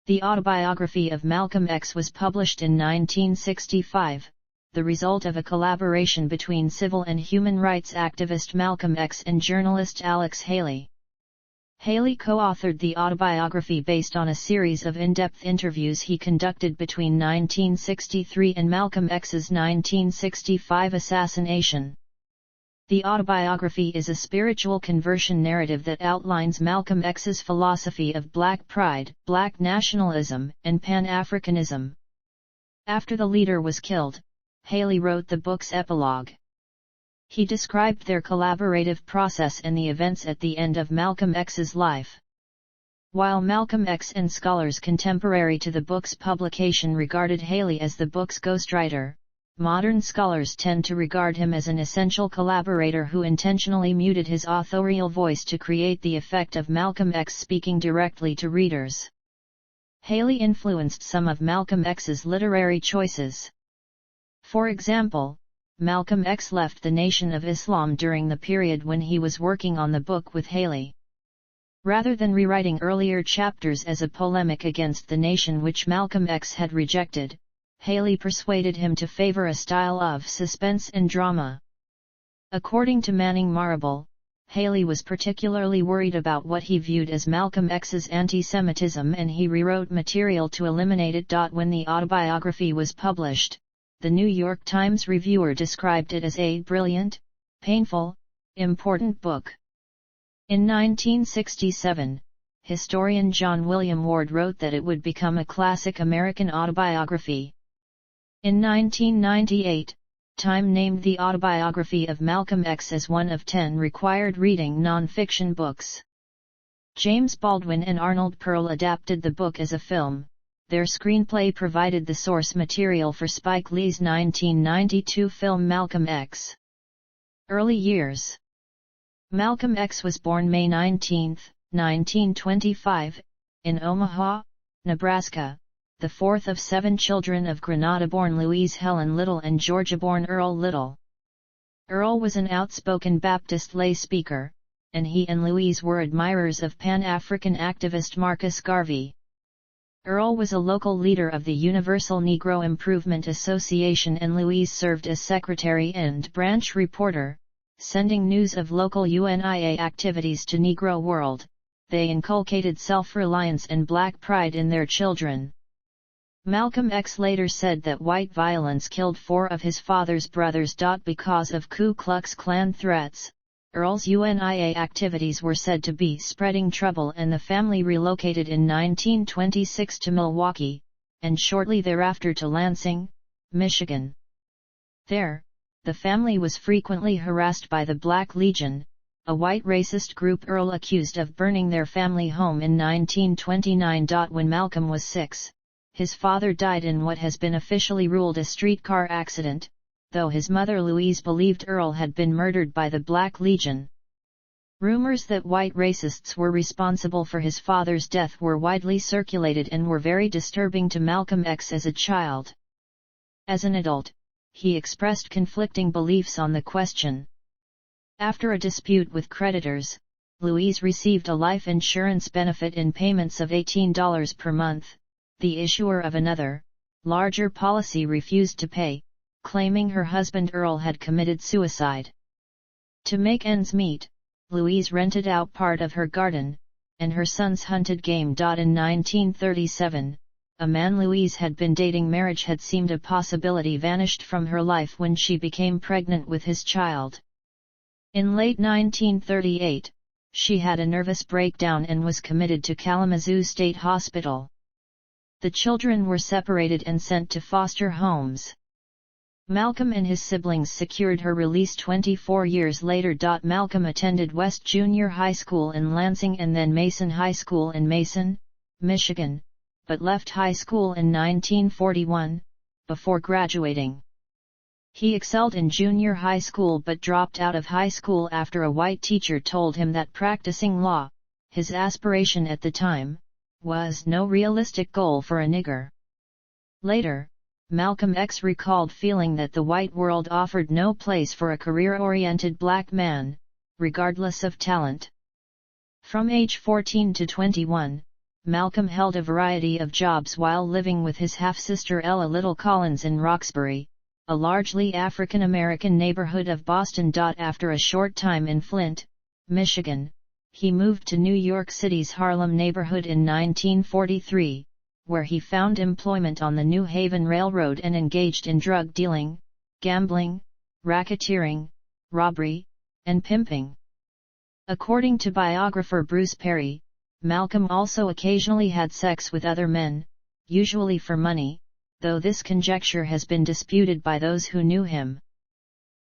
The Autobiography of Malcolm X was published in 1965, the result of a collaboration between civil and human rights activist Malcolm X and journalist Alex Haley. Haley co-authored the autobiography based on a series of in-depth interviews he conducted between 1963 and Malcolm X's 1965 assassination. The autobiography is a spiritual conversion narrative that outlines Malcolm X's philosophy of Black pride, Black nationalism, and Pan-Africanism. After the leader was killed, Haley wrote the book's epilogue. He described their collaborative process and the events at the end of Malcolm X's life. While Malcolm X and scholars contemporary to the book's publication regarded Haley as the book's ghostwriter, modern scholars tend to regard him as an essential collaborator who intentionally muted his authorial voice to create the effect of Malcolm X speaking directly to readers. Haley influenced some of Malcolm X's literary choices. For example, Malcolm X left the Nation of Islam during the period when he was working on the book with Haley. Rather than rewriting earlier chapters as a polemic against the Nation which Malcolm X had rejected, Haley persuaded him to favor a style of suspense and drama. According to Manning Marable, Haley was particularly worried about what he viewed as Malcolm X's anti-Semitism and he rewrote material to eliminate it. When the autobiography was published, the New York Times reviewer described it as a brilliant, painful, important book. In 1967, historian John William Ward wrote that it would become a classic American autobiography. In 1998, Time named the Autobiography of Malcolm X as one of 10 required reading non-fiction books. James Baldwin and Arnold Pearl adapted the book as a film. Their screenplay provided the source material for Spike Lee's 1992 film Malcolm X. Early years. Malcolm X was born May 19, 1925, in Omaha, Nebraska, the fourth of 7 children of Grenada-born Louise Helen Little and Georgia-born Earl Little. Earl was an outspoken Baptist lay speaker, and he and Louise were admirers of Pan-African activist Marcus Garvey. Earl was a local leader of the Universal Negro Improvement Association and Louise served as secretary and branch reporter, sending news of local UNIA activities to Negro World. They inculcated self-reliance and Black pride in their children. Malcolm X later said that white violence killed 4 of his father's brothers. Because of Ku Klux Klan threats, Earl's UNIA activities were said to be spreading trouble and the family relocated in 1926 to Milwaukee, and shortly thereafter to Lansing, Michigan. There, the family was frequently harassed by the Black Legion, a white racist group Earl accused of burning their family home in 1929. When Malcolm was 6, his father died in what has been officially ruled a streetcar accident, though his mother Louise believed Earl had been murdered by the Black Legion. Rumors that white racists were responsible for his father's death were widely circulated and were very disturbing to Malcolm X as a child. As an adult, he expressed conflicting beliefs on the question. After a dispute with creditors, Louise received a life insurance benefit in payments of $18 per month. The issuer of another, larger policy refused to pay, claiming her husband Earl had committed suicide. To make ends meet, Louise rented out part of her garden, and her sons hunted game. In 1937, a man Louise had been dating marriage had seemed a possibility vanished from her life when she became pregnant with his child. In late 1938, she had a nervous breakdown and was committed to Kalamazoo State Hospital. The children were separated and sent to foster homes. Malcolm and his siblings secured her release 24 years later. Malcolm attended West Junior High School in Lansing and then Mason High School in Mason, Michigan, but left high school in 1941, before graduating. He excelled in junior high school but dropped out of high school after a white teacher told him that practicing law, his aspiration at the time, was no realistic goal for a nigger. Later, Malcolm X recalled feeling that the white world offered no place for a career-oriented black man, regardless of talent. From age 14 to 21, Malcolm held a variety of jobs while living with his half-sister Ella Little Collins in Roxbury, a largely African-American neighborhood of Boston. After a short time in Flint, Michigan, he moved to New York City's Harlem neighborhood in 1943, where he found employment on the New Haven Railroad and engaged in drug dealing, gambling, racketeering, robbery, and pimping. According to biographer Bruce Perry, Malcolm also occasionally had sex with other men, usually for money, though this conjecture has been disputed by those who knew him.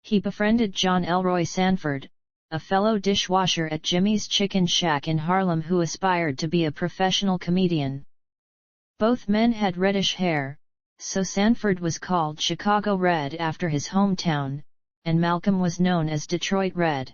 He befriended John Elroy Sanford, a fellow dishwasher at Jimmy's Chicken Shack in Harlem who aspired to be a professional comedian. Both men had reddish hair, so Sanford was called Chicago Red after his hometown, and Malcolm was known as Detroit Red.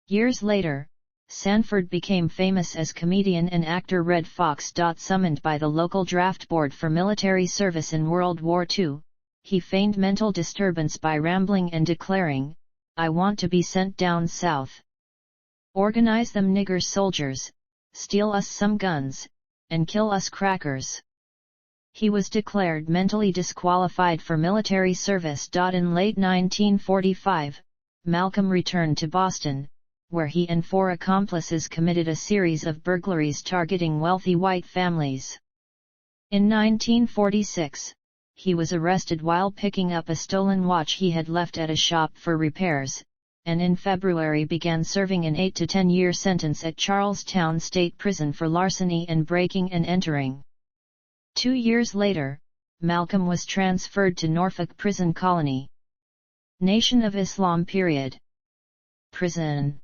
Years later, Sanford became famous as comedian and actor Red Fox. Summoned by the local draft board for military service in World War II, he feigned mental disturbance by rambling and declaring, "I want to be sent down south. Organize them nigger soldiers, steal us some guns, and kill us crackers." He was declared mentally disqualified for military service. In late 1945, Malcolm returned to Boston, where he and 4 accomplices committed a series of burglaries targeting wealthy white families. In 1946, he was arrested while picking up a stolen watch he had left at a shop for repairs, and in February began serving an 8 to 10-year sentence at Charlestown State Prison for larceny and breaking and entering. 2 years later, Malcolm was transferred to Norfolk Prison Colony. Nation of Islam period. Prison.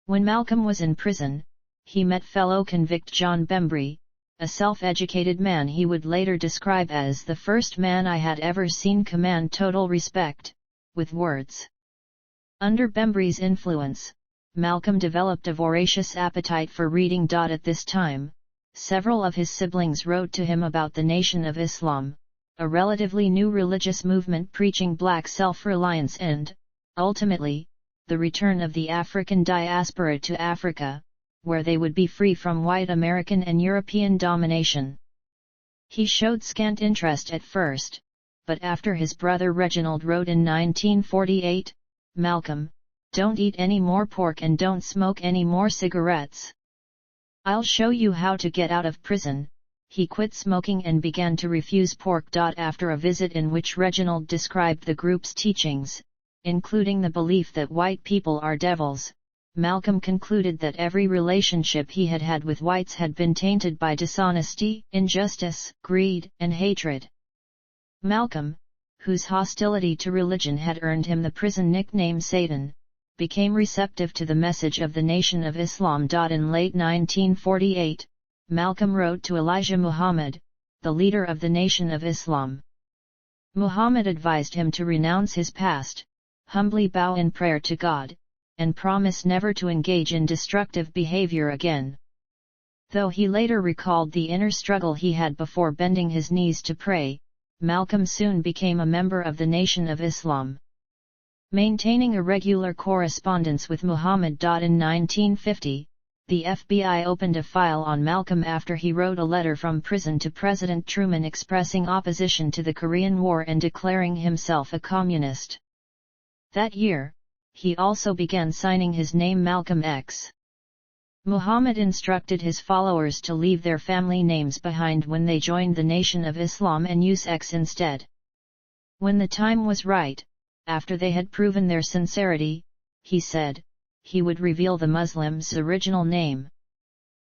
When Malcolm was in prison, he met fellow convict John Bembry, a self-educated man he would later describe as the first man I had ever seen command total respect, with words. Under Bembry's influence, Malcolm developed a voracious appetite for reading. At this time, several of his siblings wrote to him about the Nation of Islam, a relatively new religious movement preaching black self-reliance and, ultimately, the return of the African diaspora to Africa, where they would be free from white American and European domination. He showed scant interest at first, but after his brother Reginald wrote in 1948, "Malcolm, don't eat any more pork and don't smoke any more cigarettes. I'll show you how to get out of prison," he quit smoking and began to refuse pork. After a visit in which Reginald described the group's teachings, including the belief that white people are devils, Malcolm concluded that every relationship he had had with whites had been tainted by dishonesty, injustice, greed, and hatred. Malcolm, whose hostility to religion had earned him the prison nickname Satan, became receptive to the message of the Nation of Islam. In late 1948, Malcolm wrote to Elijah Muhammad, the leader of the Nation of Islam. Muhammad advised him to renounce his past, humbly bow in prayer to God, and promise never to engage in destructive behavior again. Though he later recalled the inner struggle he had before bending his knees to pray, Malcolm soon became a member of the Nation of Islam. Maintaining a regular correspondence with Muhammad. In 1950, the FBI opened a file on Malcolm after he wrote a letter from prison to President Truman expressing opposition to the Korean War and declaring himself a communist. That year, he also began signing his name Malcolm X. Muhammad instructed his followers to leave their family names behind when they joined the Nation of Islam and use X instead. When the time was right, after they had proven their sincerity, he said, he would reveal the Muslim's original name.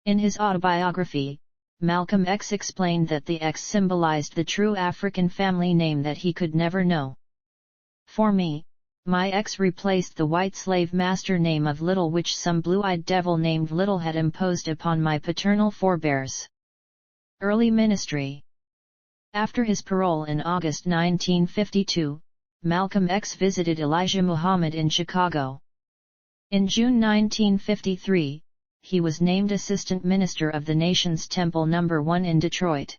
In his autobiography, Malcolm X explained that the X symbolized the true African family name that he could never know. "For me, my X replaced the white slave master name of Little which some blue-eyed devil named Little had imposed upon my paternal forebears." Early ministry. After his parole in August 1952, Malcolm X visited Elijah Muhammad in Chicago. In June 1953, he was named Assistant Minister of the Nation's Temple No. 1 in Detroit.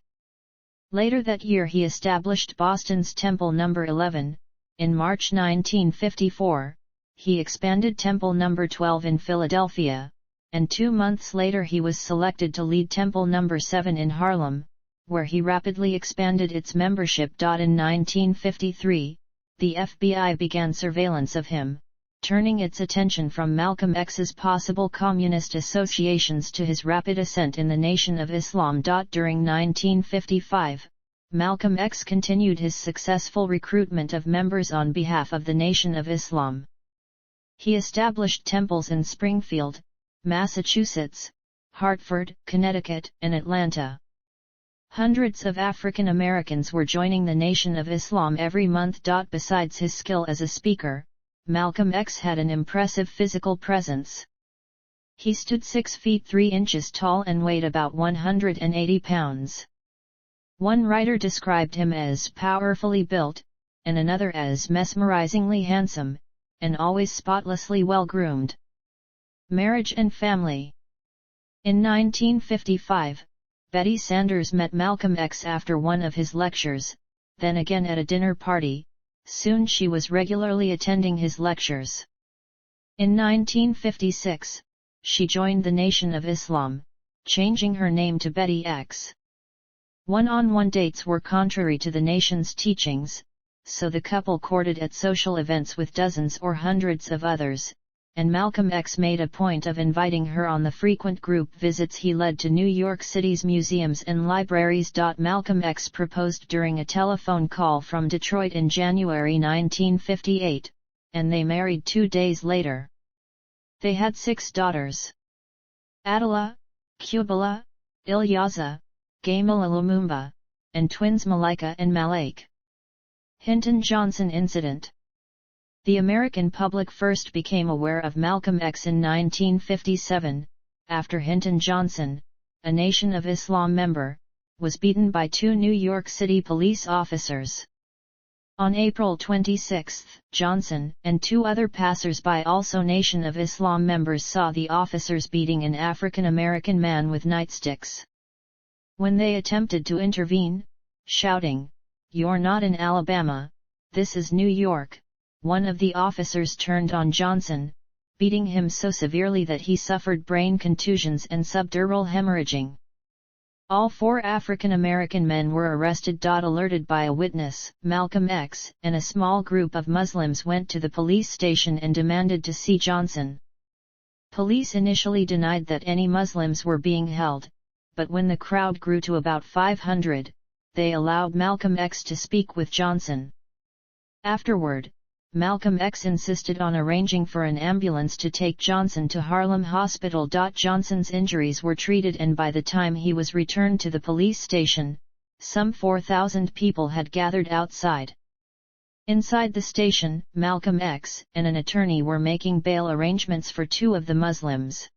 Later that year he established Boston's Temple No. 11. In March 1954, he expanded Temple No. 12 in Philadelphia, and 2 months later he was selected to lead Temple No. 7 in Harlem, where he rapidly expanded its membership. In 1953, the FBI began surveillance of him, turning its attention from Malcolm X's possible communist associations to his rapid ascent in the Nation of Islam. During 1955, Malcolm X continued his successful recruitment of members on behalf of the Nation of Islam. He established temples in Springfield, Massachusetts, Hartford, Connecticut, and Atlanta. Hundreds of African Americans were joining the Nation of Islam every month. Besides his skill as a speaker, Malcolm X had an impressive physical presence. He stood 6 feet 3 inches tall and weighed about 180 pounds. One writer described him as powerfully built, and another as mesmerizingly handsome, and always spotlessly well-groomed. Marriage and family. In 1955, Betty Sanders met Malcolm X after one of his lectures, then again at a dinner party. Soon she was regularly attending his lectures. In 1956, she joined the Nation of Islam, changing her name to Betty X. One-on-one dates were contrary to the Nation's teachings, so the couple courted at social events with dozens or hundreds of others, and Malcolm X made a point of inviting her on the frequent group visits he led to New York City's museums and libraries. Malcolm X proposed during a telephone call from Detroit in January 1958, and they married 2 days later. They had 6 daughters: Adela, Qubala, Ilyaza, Gamila Lumumba, and twins Malika and Malik. Hinton-Johnson incident. The American public first became aware of Malcolm X in 1957, after Hinton-Johnson, a Nation of Islam member, was beaten by 2 New York City police officers. On April 26, Johnson and 2 other passers-by, also Nation of Islam members, saw the officers beating an African American man with nightsticks. When they attempted to intervene, shouting, "You're not in Alabama, this is New York," one of the officers turned on Johnson, beating him so severely that he suffered brain contusions and subdural hemorrhaging. All 4 African American men were arrested. Alerted by a witness, Malcolm X and a small group of Muslims went to the police station and demanded to see Johnson. Police initially denied that any Muslims were being held, but when the crowd grew to about 500, they allowed Malcolm X to speak with Johnson. Afterward, Malcolm X insisted on arranging for an ambulance to take Johnson to Harlem Hospital. Johnson's injuries were treated, and by the time he was returned to the police station, some 4,000 people had gathered outside. Inside the station, Malcolm X and an attorney were making bail arrangements for 2 of the Muslims.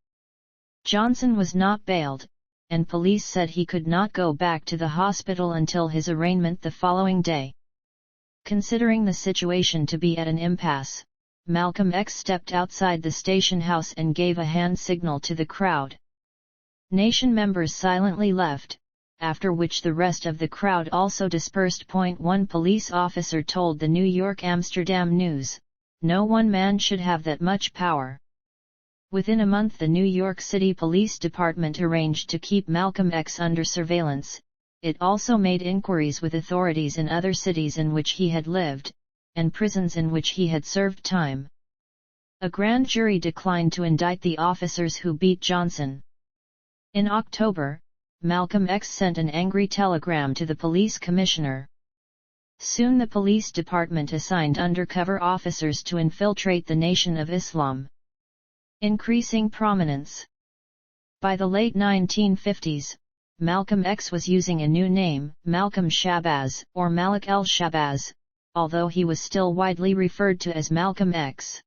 Johnson was not bailed, and police said he could not go back to the hospital until his arraignment the following day. Considering the situation to be at an impasse, Malcolm X stepped outside the station house and gave a hand signal to the crowd. Nation members silently left, after which the rest of the crowd also dispersed. One police officer told the New York Amsterdam News, "No one man should have that much power." Within a month, the New York City Police Department arranged to keep Malcolm X under surveillance. It also made inquiries with authorities in other cities in which he had lived, and prisons in which he had served time. A grand jury declined to indict the officers who beat Johnson. In October, Malcolm X sent an angry telegram to the police commissioner. Soon the police department assigned undercover officers to infiltrate the Nation of Islam. Increasing prominence. By the late 1950s, Malcolm X was using a new name, Malcolm Shabazz, or Malik el-Shabazz, although he was still widely referred to as Malcolm X.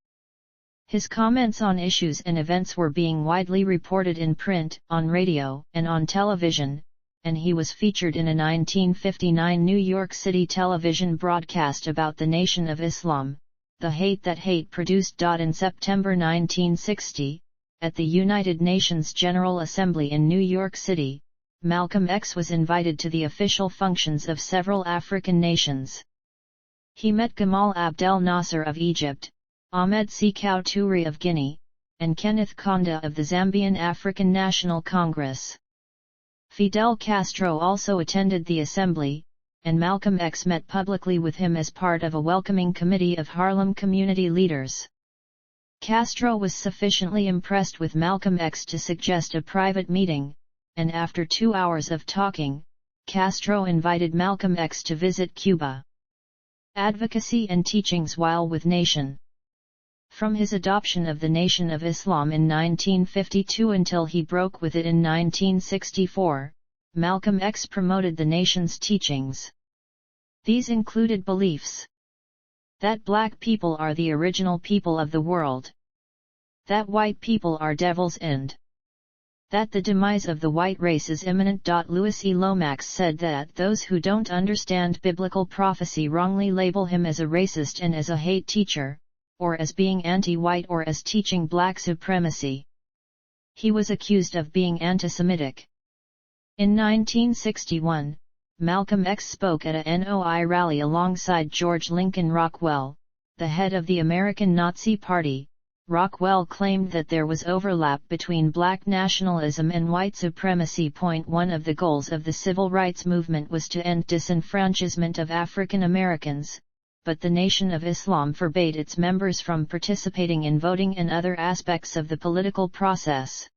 His comments on issues and events were being widely reported in print, on radio, and on television, and he was featured in a 1959 New York City television broadcast about the Nation of Islam, The Hate That Hate Produced. In September 1960, at the United Nations General Assembly in New York City, Malcolm X was invited to the official functions of several African nations. He met Gamal Abdel Nasser of Egypt, Ahmed Sékou Touré of Guinea, and Kenneth Kaunda of the Zambian African National Congress. Fidel Castro also attended the assembly, and Malcolm X met publicly with him as part of a welcoming committee of Harlem community leaders. Castro was sufficiently impressed with Malcolm X to suggest a private meeting, and after 2 hours of talking, Castro invited Malcolm X to visit Cuba. Advocacy and teachings while with Nation. From his adoption of the Nation of Islam in 1952 until he broke with it in 1964, Malcolm X promoted the nation's teachings. These included beliefs that black people are the original people of the world, that white people are devils, and that the demise of the white race is imminent. Louis E. Lomax said that those who don't understand biblical prophecy wrongly label him as a racist and as a hate teacher, or as being anti-white, or as teaching black supremacy. He was accused of being anti-Semitic. In 1961, Malcolm X spoke at a NOI rally alongside George Lincoln Rockwell, the head of the American Nazi Party. Rockwell claimed that there was overlap between black nationalism and white supremacy. One of the goals of the civil rights movement was to end disenfranchisement of African Americans, but the Nation of Islam forbade its members from participating in voting and other aspects of the political process.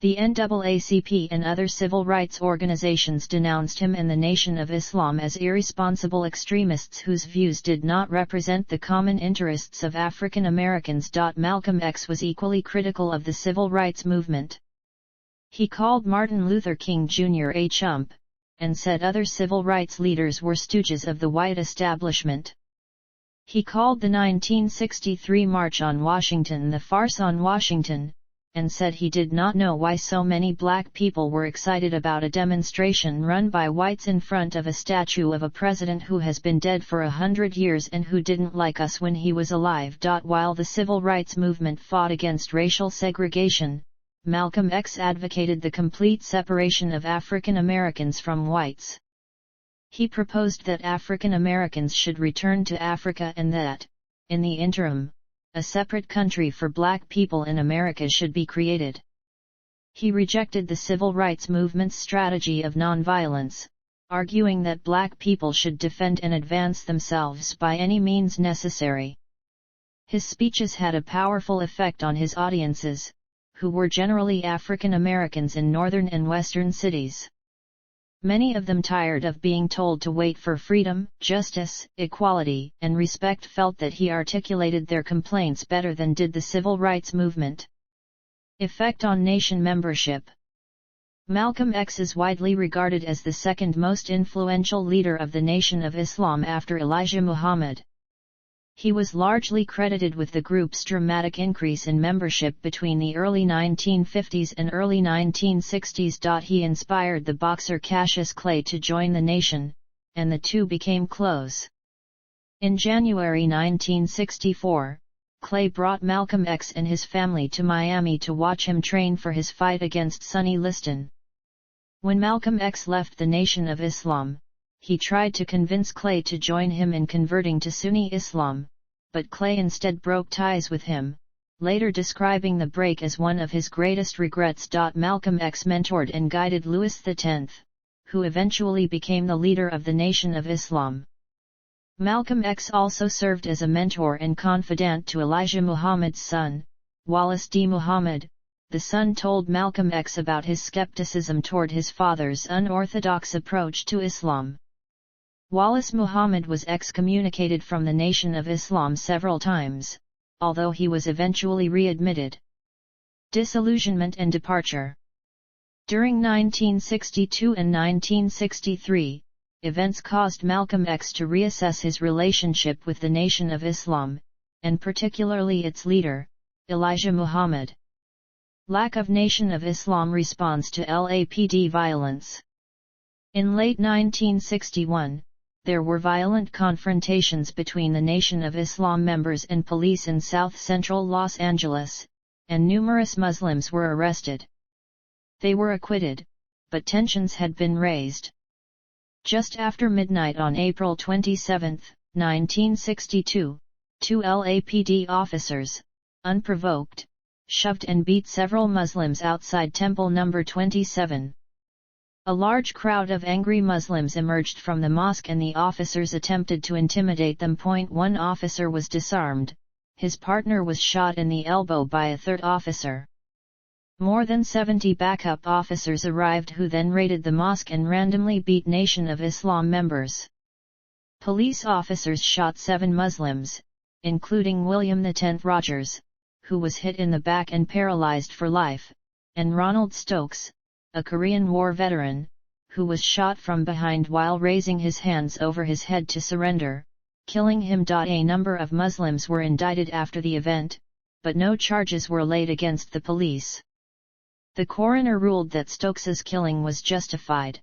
The NAACP and other civil rights organizations denounced him and the Nation of Islam as irresponsible extremists whose views did not represent the common interests of African Americans. Malcolm X was equally critical of the civil rights movement. He called Martin Luther King Jr. a chump, and said other civil rights leaders were stooges of the white establishment. He called the 1963 March on Washington the farce on Washington, and said he did not know why so many black people were excited about a demonstration run by whites in front of a statue of a president who has been dead for 100 years and who didn't like us when he was alive. While the civil rights movement fought against racial segregation, Malcolm X advocated the complete separation of African Americans from whites. He proposed that African Americans should return to Africa and that, in the interim, a separate country for black people in America should be created. He rejected the civil rights movement's strategy of nonviolence, arguing that black people should defend and advance themselves by any means necessary. His speeches had a powerful effect on his audiences, who were generally African Americans in northern and western cities. Many of them, tired of being told to wait for freedom, justice, equality, and respect, felt that he articulated their complaints better than did the civil rights movement. Effect on Nation membership. Malcolm X is widely regarded as the second most influential leader of the Nation of Islam after Elijah Muhammad. He was largely credited with the group's dramatic increase in membership between the early 1950s and early 1960s. He inspired the boxer Cassius Clay to join the Nation, and the two became close. In January 1964, Clay brought Malcolm X and his family to Miami to watch him train for his fight against Sonny Liston. When Malcolm X left the Nation of Islam, he tried to convince Clay to join him in converting to Sunni Islam, but Clay instead broke ties with him, later describing the break as one of his greatest regrets. Malcolm X mentored and guided Louis X, who eventually became the leader of the Nation of Islam. Malcolm X also served as a mentor and confidant to Elijah Muhammad's son, Wallace D. Muhammad. The son told Malcolm X about his skepticism toward his father's unorthodox approach to Islam. Wallace Muhammad was excommunicated from the Nation of Islam several times, although he was eventually readmitted. Disillusionment and departure. During 1962 and 1963, events caused Malcolm X to reassess his relationship with the Nation of Islam, and particularly its leader, Elijah Muhammad. Lack of Nation of Islam response to LAPD violence. In late 1961, there were violent confrontations between the Nation of Islam members and police in south-central Los Angeles, and numerous Muslims were arrested. They were acquitted, but tensions had been raised. Just after midnight on April 27, 1962, two LAPD officers, unprovoked, shoved and beat several Muslims outside Temple No. 27. A large crowd of angry Muslims emerged from the mosque and the officers attempted to intimidate them. One officer was disarmed, his partner was shot in the elbow by a third officer. More than 70 backup officers arrived who then raided the mosque and randomly beat Nation of Islam members. Police officers shot 7 Muslims, including William X. Rogers, who was hit in the back and paralyzed for life, and Ronald Stokes, a Korean War veteran, who was shot from behind while raising his hands over his head to surrender, killing him. A number of Muslims were indicted after the event, but no charges were laid against the police. The coroner ruled that Stokes's killing was justified.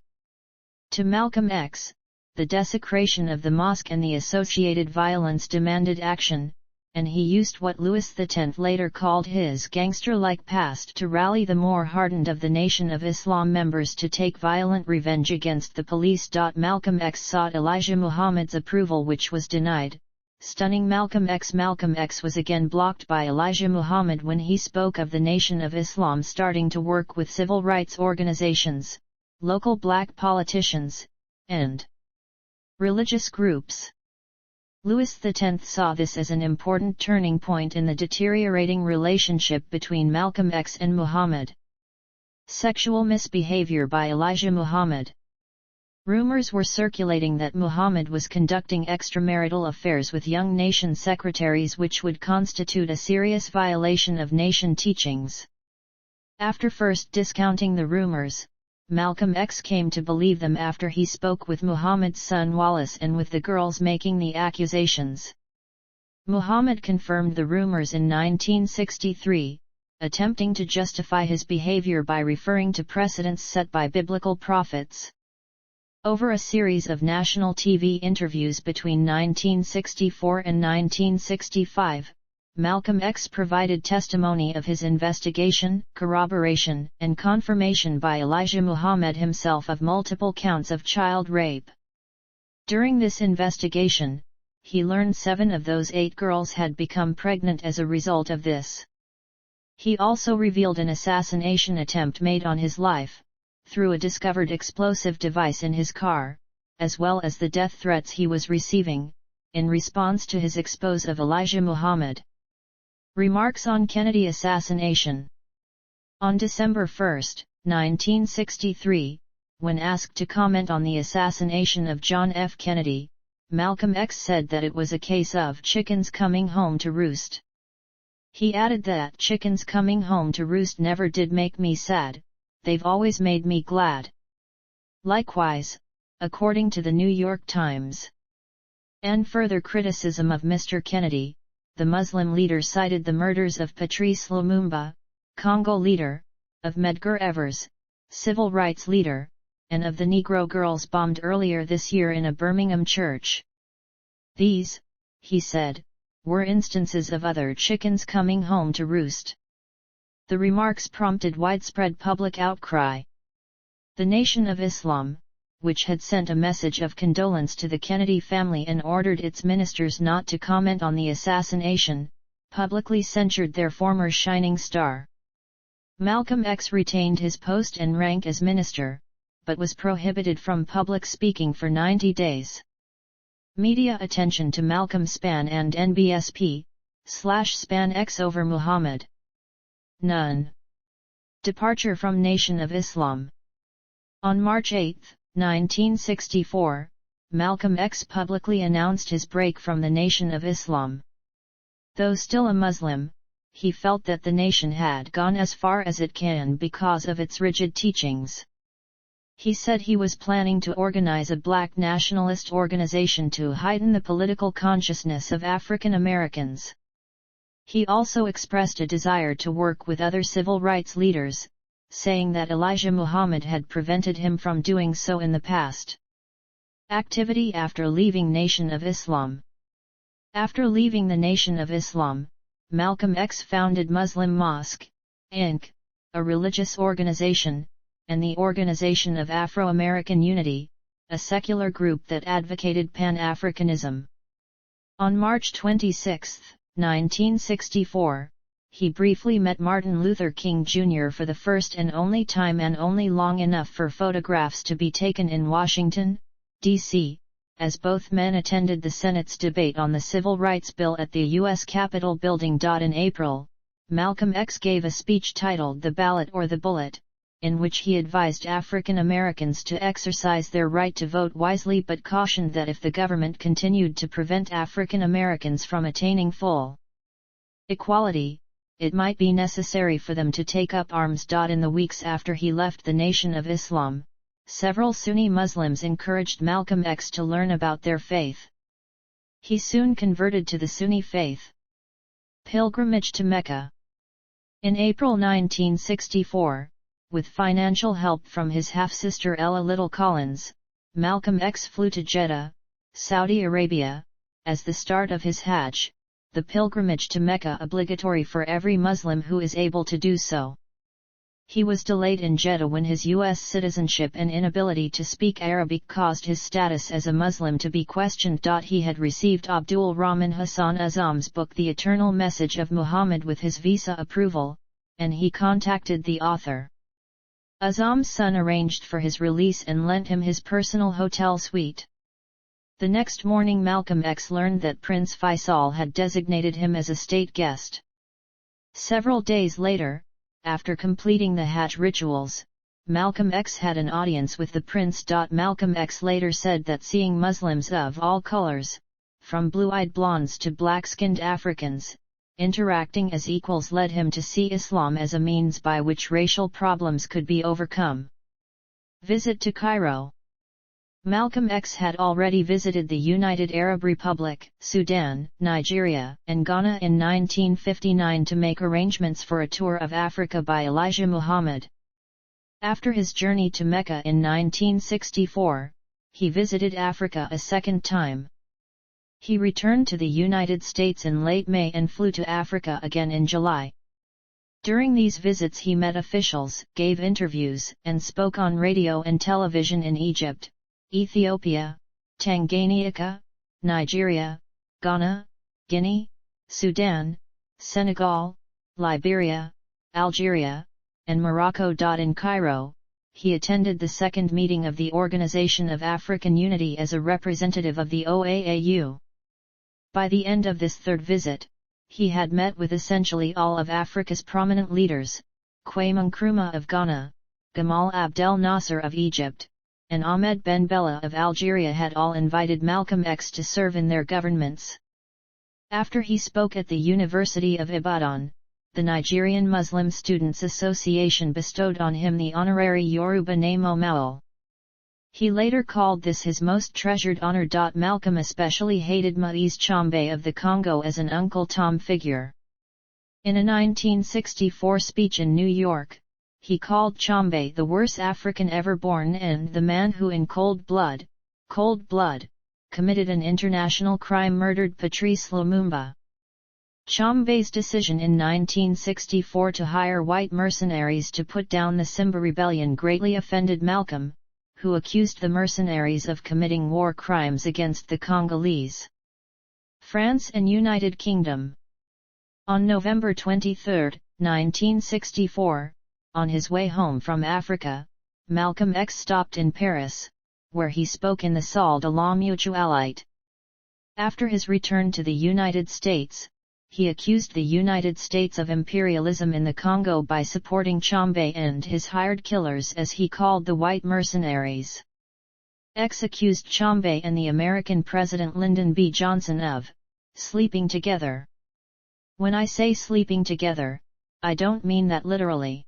To Malcolm X, the desecration of the mosque and the associated violence demanded action, and he used what Louis X later called his gangster-like past to rally the more hardened of the Nation of Islam members to take violent revenge against the police. Malcolm X sought Elijah Muhammad's approval, which was denied, stunning Malcolm X. Malcolm X was again blocked by Elijah Muhammad when he spoke of the Nation of Islam starting to work with civil rights organizations, local black politicians, and religious groups. Louis X saw this as an important turning point in the deteriorating relationship between Malcolm X and Muhammad. Sexual misbehavior by Elijah Muhammad. Rumors were circulating that Muhammad was conducting extramarital affairs with young nation secretaries, which would constitute a serious violation of nation teachings. After first discounting the rumors, Malcolm X came to believe them after he spoke with Muhammad's son Wallace and with the girls making the accusations. Muhammad confirmed the rumors in 1963, attempting to justify his behavior by referring to precedents set by biblical prophets. Over a series of national TV interviews between 1964 and 1965, Malcolm X provided testimony of his investigation, corroboration, and confirmation by Elijah Muhammad himself of multiple counts of child rape. During this investigation, he learned 7 of those 8 girls had become pregnant as a result of this. He also revealed an assassination attempt made on his life, through a discovered explosive device in his car, as well as the death threats he was receiving, in response to his expose of Elijah Muhammad. Remarks on Kennedy assassination. On December 1, 1963, when asked to comment on the assassination of John F. Kennedy, Malcolm X said that it was a case of chickens coming home to roost. He added that chickens coming home to roost never did make me sad, they've always made me glad. Likewise, according to the New York Times. And further criticism of Mr. Kennedy, the Muslim leader cited the murders of Patrice Lumumba, Congo leader, of Medgar Evers, civil rights leader, and of the Negro girls bombed earlier this year in a Birmingham church. These, he said, were instances of other chickens coming home to roost. The remarks prompted widespread public outcry. The Nation of Islam, which had sent a message of condolence to the Kennedy family and ordered its ministers not to comment on the assassination, publicly censured their former shining star. Malcolm X retained his post and rank as minister, but was prohibited from public speaking for 90 days. Media attention to Malcolm Span and NBSP/Span X over Muhammad. None. Departure from Nation of Islam. On March 8, 1964, Malcolm X publicly announced his break from the Nation of Islam. Though still a Muslim, he felt that the nation had gone as far as it can because of its rigid teachings. He said he was planning to organize a black nationalist organization to heighten the political consciousness of African Americans. He also expressed a desire to work with other civil rights leaders, saying that Elijah Muhammad had prevented him from doing so in the past. Activity after leaving Nation of Islam. After leaving the Nation of Islam, Malcolm X founded Muslim Mosque, Inc., a religious organization, and the Organization of Afro-American Unity, a secular group that advocated Pan-Africanism. On March 26, 1964, he briefly met Martin Luther King Jr. for the first and only time, and only long enough for photographs to be taken in Washington, D.C., as both men attended the Senate's debate on the Civil Rights Bill at the U.S. Capitol building. In April, Malcolm X gave a speech titled "The Ballot or the Bullet," in which he advised African Americans to exercise their right to vote wisely, but cautioned that if the government continued to prevent African Americans from attaining full equality, it might be necessary for them to take up arms. In the weeks after he left the Nation of Islam, several Sunni Muslims encouraged Malcolm X to learn about their faith. He soon converted to the Sunni faith. Pilgrimage to Mecca. In April 1964, with financial help from his half-sister Ella Little Collins, Malcolm X flew to Jeddah, Saudi Arabia, as the start of his Hajj, the pilgrimage to Mecca obligatory for every Muslim who is able to do so. He was delayed in Jeddah when his U.S. citizenship and inability to speak Arabic caused his status as a Muslim to be questioned. He had received Abdul Rahman Hassan Azam's book The Eternal Message of Muhammad with his visa approval, and he contacted the author. Azam's son arranged for his release and lent him his personal hotel suite. The next morning Malcolm X learned that Prince Faisal had designated him as a state guest. Several days later, after completing the Hajj rituals, Malcolm X had an audience with the prince. Malcolm X later said that seeing Muslims of all colors, from blue-eyed blondes to black-skinned Africans, interacting as equals led him to see Islam as a means by which racial problems could be overcome. Visit to Cairo. Malcolm X had already visited the United Arab Republic, Sudan, Nigeria, and Ghana in 1959 to make arrangements for a tour of Africa by Elijah Muhammad. After his journey to Mecca in 1964, he visited Africa a second time. He returned to the United States in late May and flew to Africa again in July. During these visits he met officials, gave interviews, and spoke on radio and television in Egypt, Ethiopia, Tanganyika, Nigeria, Ghana, Guinea, Sudan, Senegal, Liberia, Algeria, and Morocco. In Cairo, he attended the second meeting of the Organization of African Unity as a representative of the OAAU. By the end of this third visit, he had met with essentially all of Africa's prominent leaders, Kwame Nkrumah of Ghana, Gamal Abdel Nasser of Egypt, and Ahmed Ben Bella of Algeria had all invited Malcolm X to serve in their governments. After he spoke at the University of Ibadan, the Nigerian Muslim Students Association bestowed on him the honorary Yoruba name Omawol. He later called this his most treasured honor. Malcolm especially hated Moise Tshombe of the Congo as an Uncle Tom figure. In a 1964 speech in New York, he called Tshombe the worst African ever born and the man who in cold blood, committed an international crime, murdered Patrice Lumumba. Tshombe's decision in 1964 to hire white mercenaries to put down the Simba rebellion greatly offended Malcolm, who accused the mercenaries of committing war crimes against the Congolese. France and United Kingdom. On November 23, 1964, on his way home from Africa, Malcolm X stopped in Paris, where he spoke in the Salle de la Mutualité. After his return to the United States, he accused the United States of imperialism in the Congo by supporting Tshombe and his hired killers, as he called the white mercenaries. X accused Tshombe and the American President Lyndon B. Johnson of sleeping together. When I say sleeping together, I don't mean that literally.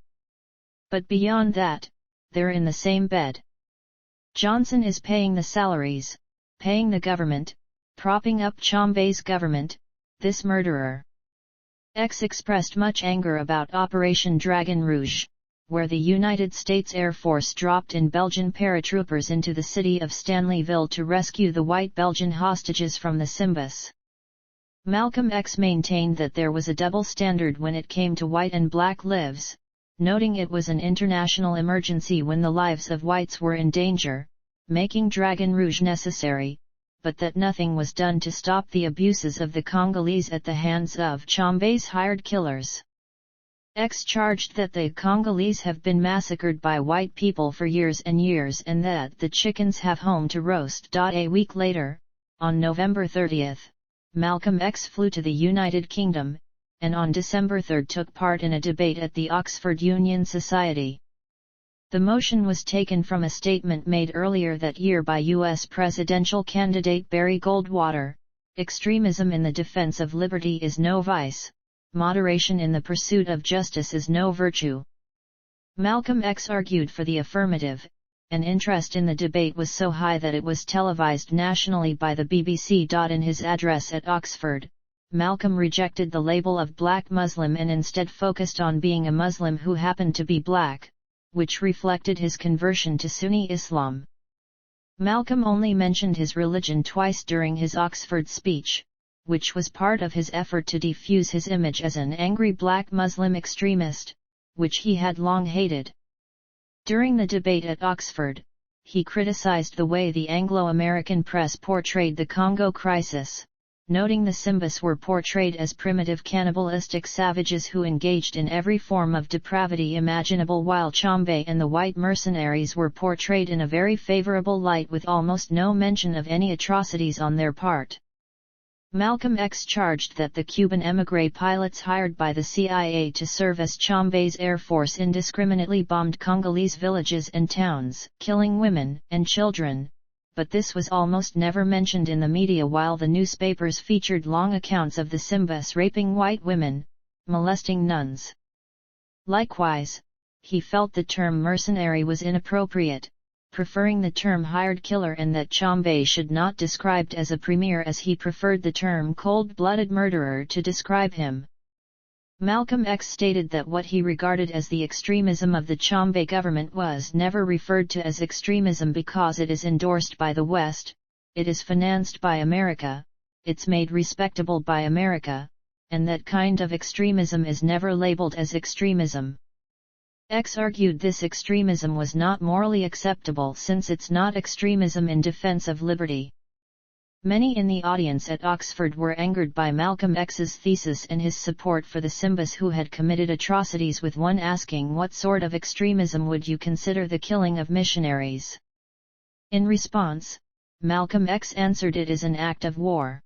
But beyond that, they're in the same bed. Johnson is paying the salaries, paying the government, propping up Tshombe's government, this murderer. X expressed much anger about Operation Dragon Rouge, where the United States Air Force dropped in Belgian paratroopers into the city of Stanleyville to rescue the white Belgian hostages from the Simbas. Malcolm X maintained that there was a double standard when it came to white and black lives, noting it was an international emergency when the lives of whites were in danger, making Dragon Rouge necessary, but that nothing was done to stop the abuses of the Congolese at the hands of Tshombe's hired killers. X charged that the Congolese have been massacred by white people for years and years and that the chickens have home to roast. A week later, on November 30, Malcolm X flew to the United Kingdom, and on December 3 took part in a debate at the Oxford Union Society. The motion was taken from a statement made earlier that year by U.S. presidential candidate Barry Goldwater: "Extremism in the defense of liberty is no vice. Moderation in the pursuit of justice is no virtue." Malcolm X argued for the affirmative, and interest in the debate was so high that it was televised nationally by the BBC. In his address at Oxford, Malcolm rejected the label of black Muslim and instead focused on being a Muslim who happened to be black, which reflected his conversion to Sunni Islam. Malcolm only mentioned his religion twice during his Oxford speech, which was part of his effort to defuse his image as an angry black Muslim extremist, which he had long hated. During the debate at Oxford, he criticized the way the Anglo-American press portrayed the Congo crisis, noting the Simbas were portrayed as primitive cannibalistic savages who engaged in every form of depravity imaginable, while Chombe and the white mercenaries were portrayed in a very favorable light with almost no mention of any atrocities on their part. Malcolm X charged that the Cuban émigré pilots hired by the CIA to serve as Chombe's Air Force indiscriminately bombed Congolese villages and towns, killing women and children, but this was almost never mentioned in the media, while the newspapers featured long accounts of the Simbas raping white women, molesting nuns. Likewise, he felt the term mercenary was inappropriate, preferring the term hired killer, and that Chombe should not be described as a premier as he preferred the term cold-blooded murderer to describe him. Malcolm X stated that what he regarded as the extremism of the Chombe government was never referred to as extremism because it is endorsed by the West, it is financed by America, it's made respectable by America, and that kind of extremism is never labeled as extremism. X argued this extremism was not morally acceptable since it's not extremism in defense of liberty. Many in the audience at Oxford were angered by Malcolm X's thesis and his support for the Simbas who had committed atrocities, with one asking, "What sort of extremism would you consider the killing of missionaries?" In response, Malcolm X answered, "It is an act of war.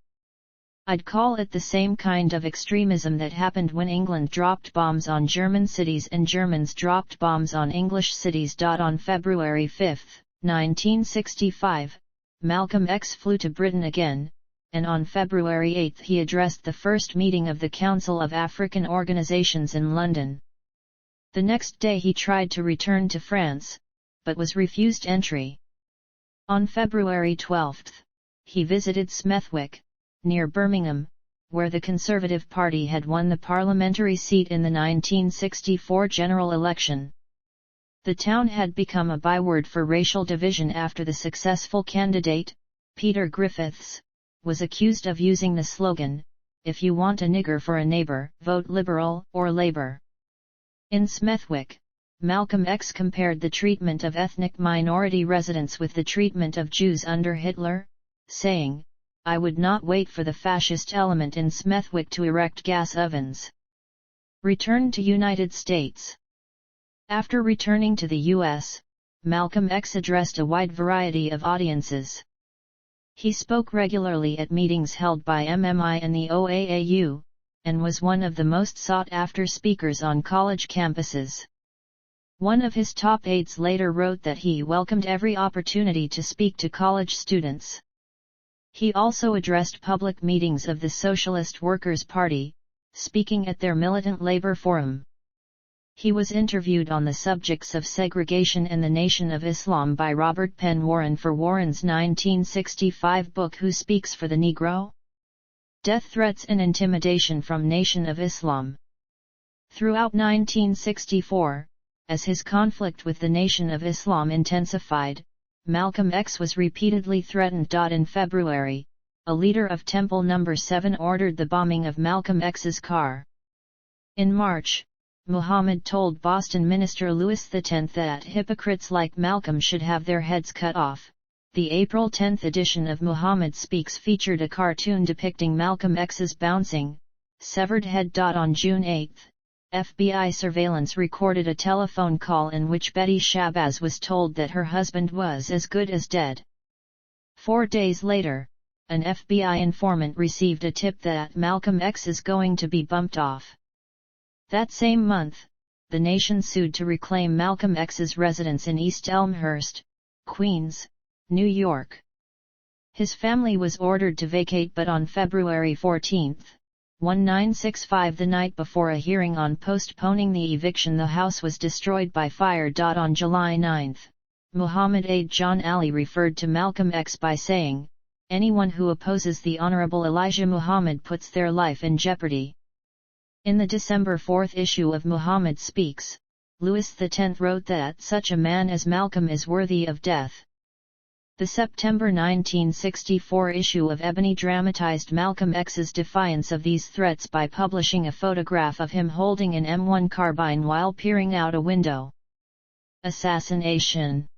I'd call it the same kind of extremism that happened when England dropped bombs on German cities and Germans dropped bombs on English cities." On February 5, 1965, Malcolm X flew to Britain again, and on February 8 he addressed the first meeting of the Council of African Organizations in London. The next day he tried to return to France, but was refused entry. On February 12, he visited Smethwick, near Birmingham, where the Conservative Party had won the parliamentary seat in the 1964 general election. The town had become a byword for racial division after the successful candidate, Peter Griffiths, was accused of using the slogan, "If you want a nigger for a neighbor, vote Liberal or Labour." In Smethwick, Malcolm X compared the treatment of ethnic minority residents with the treatment of Jews under Hitler, saying, "I would not wait for the fascist element in Smethwick to erect gas ovens." Returned to United States. After returning to the U.S., Malcolm X addressed a wide variety of audiences. He spoke regularly at meetings held by MMI and the OAAU, and was one of the most sought-after speakers on college campuses. One of his top aides later wrote that he welcomed every opportunity to speak to college students. He also addressed public meetings of the Socialist Workers' Party, speaking at their Militant Labor Forum. He was interviewed on the subjects of segregation and the Nation of Islam by Robert Penn Warren for Warren's 1965 book Who Speaks for the Negro? Death Threats and Intimidation from Nation of Islam. Throughout 1964, as his conflict with the Nation of Islam intensified, Malcolm X was repeatedly threatened. In February, a leader of Temple No. 7 ordered the bombing of Malcolm X's car. In March, Muhammad told Boston Minister Louis X that hypocrites like Malcolm should have their heads cut off. The April 10 edition of Muhammad Speaks featured a cartoon depicting Malcolm X's bouncing, severed head. On June 8, FBI surveillance recorded a telephone call in which Betty Shabazz was told that her husband was as good as dead. 4 days later, an FBI informant received a tip that Malcolm X is going to be bumped off. That same month, the nation sued to reclaim Malcolm X's residence in East Elmhurst, Queens, New York. His family was ordered to vacate, but on February 14, 1965, the night before a hearing on postponing the eviction, the house was destroyed by fire. On July 9, Muhammad Aid John Ali referred to Malcolm X by saying, "Anyone who opposes the Honorable Elijah Muhammad puts their life in jeopardy." In the December 4 issue of Muhammad Speaks, Louis X wrote that such a man as Malcolm is worthy of death. The September 1964 issue of Ebony dramatized Malcolm X's defiance of these threats by publishing a photograph of him holding an M1 carbine while peering out a window. Assassination.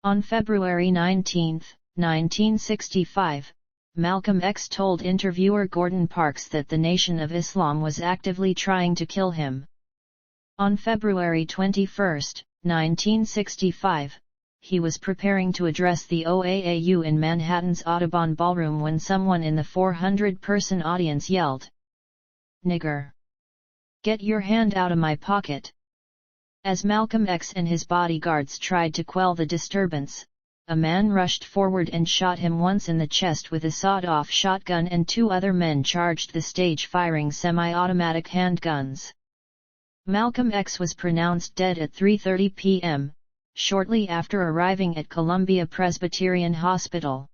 On February 19, 1965, Malcolm X told interviewer Gordon Parks that the Nation of Islam was actively trying to kill him. On February 21, 1965, he was preparing to address the OAAU in Manhattan's Audubon Ballroom when someone in the 400-person audience yelled, "Nigger! Get your hand out of my pocket!" As Malcolm X and his bodyguards tried to quell the disturbance, a man rushed forward and shot him once in the chest with a sawed-off shotgun, and 2 other men charged the stage firing semi-automatic handguns. Malcolm X was pronounced dead at 3:30 p.m., shortly after arriving at Columbia Presbyterian Hospital.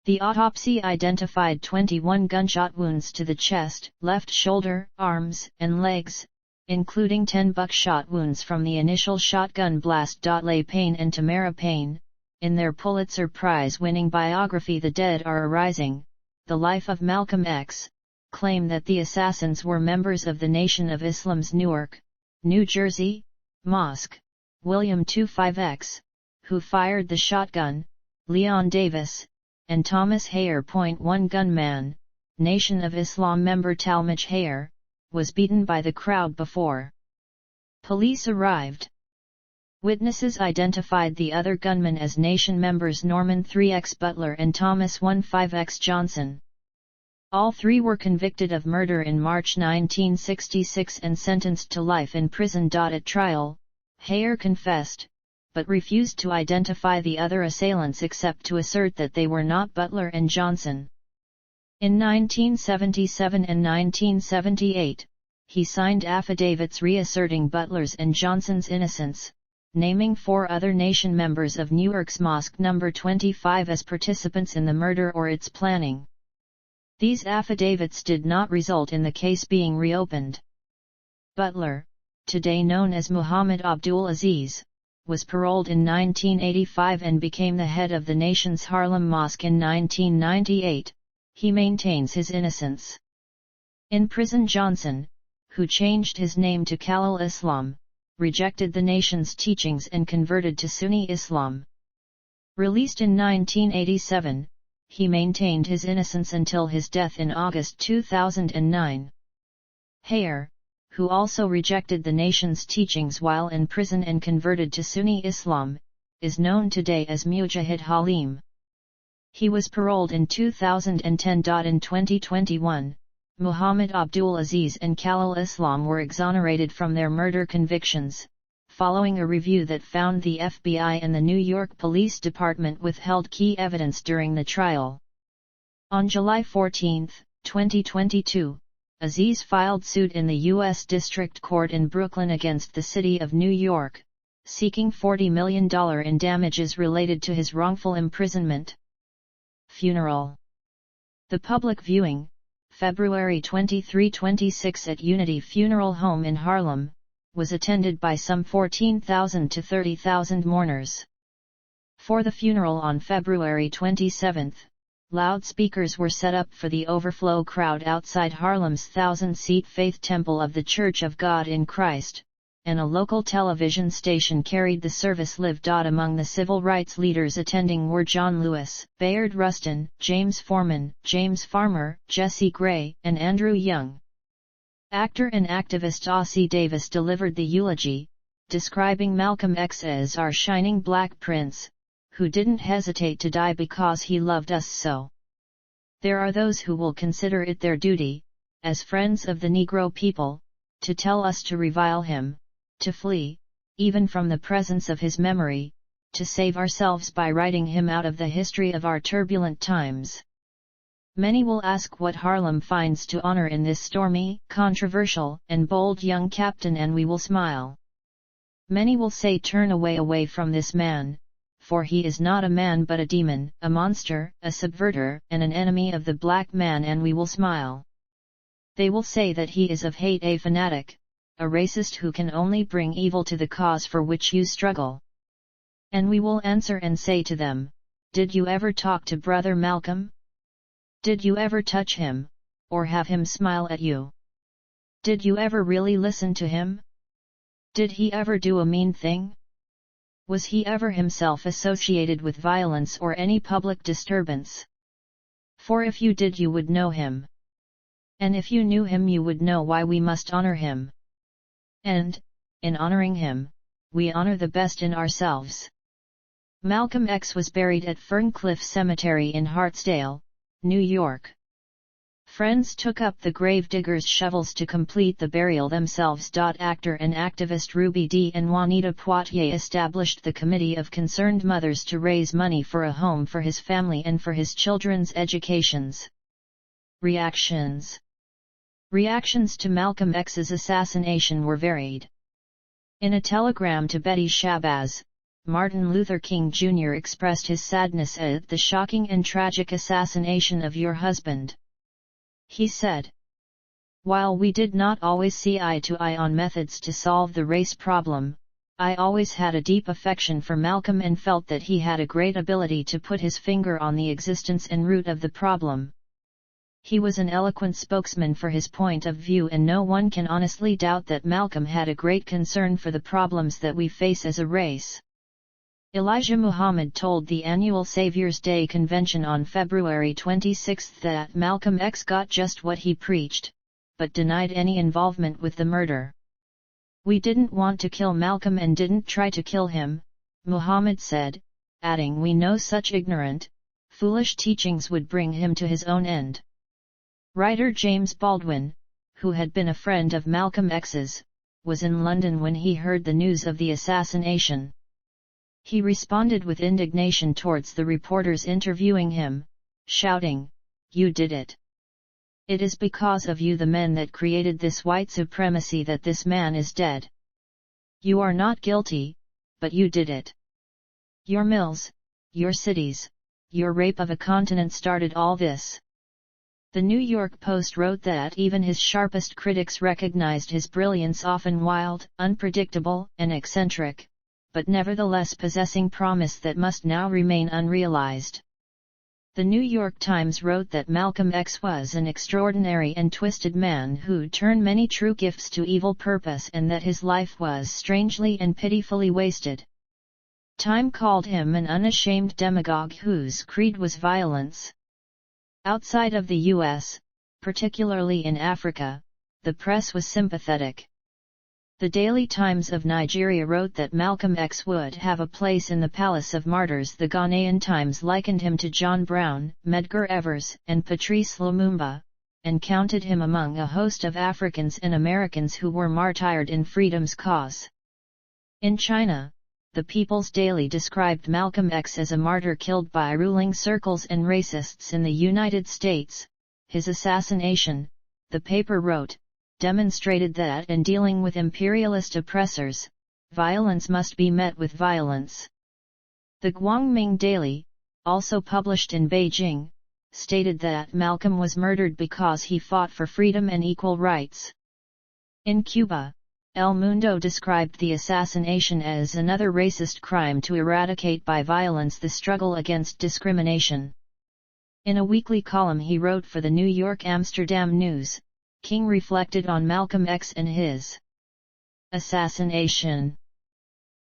The autopsy identified 21 gunshot wounds to the chest, left shoulder, arms, and legs, including 10 buckshot wounds from the initial shotgun blast. Leigh Payne and Tamara Payne, in their Pulitzer Prize-winning biography The Dead Are Arising, The Life of Malcolm X, claim that the assassins were members of the Nation of Islam's Newark, New Jersey, mosque. William 25X, who fired the shotgun, Leon Davis, and Thomas Hayer. 1 gunman, Nation of Islam member Talmadge Hayer, was beaten by the crowd before police arrived. Witnesses identified the other gunmen as Nation members Norman 3X Butler and Thomas 15X Johnson. All 3 were convicted of murder in March 1966 and sentenced to life in prison. At trial, Hayer confessed, but refused to identify the other assailants except to assert that they were not Butler and Johnson. In 1977 and 1978, he signed affidavits reasserting Butler's and Johnson's innocence, naming 4 other Nation members of Newark's Mosque No. 25 as participants in the murder or its planning. These affidavits did not result in the case being reopened. Butler, today known as Muhammad Abdul Aziz, was paroled in 1985 and became the head of the nation's Harlem Mosque in 1998. He maintains his innocence. In prison, Johnson, who changed his name to Khalil Islam, rejected the nation's teachings and converted to Sunni Islam. Released in 1987, he maintained his innocence until his death in August 2009. Hayer, who also rejected the nation's teachings while in prison and converted to Sunni Islam, is known today as Mujahid Halim. He was paroled in 2010. In 2021, Muhammad Abdul Aziz and Khalil Islam were exonerated from their murder convictions, following a review that found the FBI and the New York Police Department withheld key evidence during the trial. On July 14, 2022, Aziz filed suit in the U.S. District Court in Brooklyn against the City of New York, seeking $40 million in damages related to his wrongful imprisonment. Funeral. The public viewing, February 23-26 at Unity Funeral Home in Harlem, was attended by some 14,000 to 30,000 mourners. For the funeral on February 27, loudspeakers were set up for the overflow crowd outside Harlem's 1,000-seat Faith Temple of the Church of God in Christ, and a local television station carried the service live. Among the civil rights leaders attending were John Lewis, Bayard Rustin, James Forman, James Farmer, Jesse Gray, and Andrew Young. Actor and activist Ossie Davis delivered the eulogy, describing Malcolm X as our shining black prince, who didn't hesitate to die because he loved us so. There are those who will consider it their duty, as friends of the Negro people, to tell us to revile him, to flee, even from the presence of his memory, to save ourselves by writing him out of the history of our turbulent times. Many will ask what Harlem finds to honor in this stormy, controversial, and bold young captain, and we will smile. Many will say, turn away from this man, for he is not a man but a demon, a monster, a subverter, and an enemy of the black man, and we will smile. They will say that he is of hate, a fanatic, a racist who can only bring evil to the cause for which you struggle. And we will answer and say to them, did you ever talk to Brother Malcolm? Did you ever touch him, or have him smile at you? Did you ever really listen to him? Did he ever do a mean thing? Was he ever himself associated with violence or any public disturbance? For if you did, you would know him. And if you knew him, you would know why we must honor him. And, in honoring him, we honor the best in ourselves. Malcolm X was buried at Ferncliff Cemetery in Hartsdale, New York. Friends took up the gravediggers' shovels to complete the burial themselves. Actor and activist Ruby Dee and Juanita Poitier established the Committee of Concerned Mothers to raise money for a home for his family and for his children's educations. Reactions to Malcolm X's assassination were varied. In a telegram to Betty Shabazz, Martin Luther King Jr. expressed his sadness at the shocking and tragic assassination of your husband. He said, "While we did not always see eye to eye on methods to solve the race problem, I always had a deep affection for Malcolm and felt that he had a great ability to put his finger on the existence and root of the problem. He was an eloquent spokesman for his point of view, and no one can honestly doubt that Malcolm had a great concern for the problems that we face as a race." Elijah Muhammad told the annual Savior's Day convention on February 26 that Malcolm X got just what he preached, but denied any involvement with the murder. "We didn't want to kill Malcolm and didn't try to kill him," Muhammad said, adding, "We know such ignorant, foolish teachings would bring him to his own end." Writer James Baldwin, who had been a friend of Malcolm X's, was in London when he heard the news of the assassination. He responded with indignation towards the reporters interviewing him, shouting, "You did it! It is because of you, the men that created this white supremacy, that this man is dead. You are not guilty, but you did it. Your mills, your cities, your rape of a continent started all this." The New York Post wrote that even his sharpest critics recognized his brilliance, often wild, unpredictable, and eccentric, but nevertheless possessing promise that must now remain unrealized. The New York Times wrote that Malcolm X was an extraordinary and twisted man who turned many true gifts to evil purpose, and that his life was strangely and pitifully wasted. Time called him an unashamed demagogue whose creed was violence. Outside of the U.S., particularly in Africa, the press was sympathetic. The Daily Times of Nigeria wrote that Malcolm X would have a place in the Palace of Martyrs. The Ghanaian Times likened him to John Brown, Medgar Evers, and Patrice Lumumba, and counted him among a host of Africans and Americans who were martyred in freedom's cause. In China, the People's Daily described Malcolm X as a martyr killed by ruling circles and racists in the United States. His assassination, the paper wrote, demonstrated that in dealing with imperialist oppressors, violence must be met with violence. The Guangming Daily, also published in Beijing, stated that Malcolm was murdered because he fought for freedom and equal rights. In Cuba, El Mundo described the assassination as another racist crime to eradicate by violence the struggle against discrimination. In a weekly column he wrote for the New York Amsterdam News, King reflected on Malcolm X and his assassination.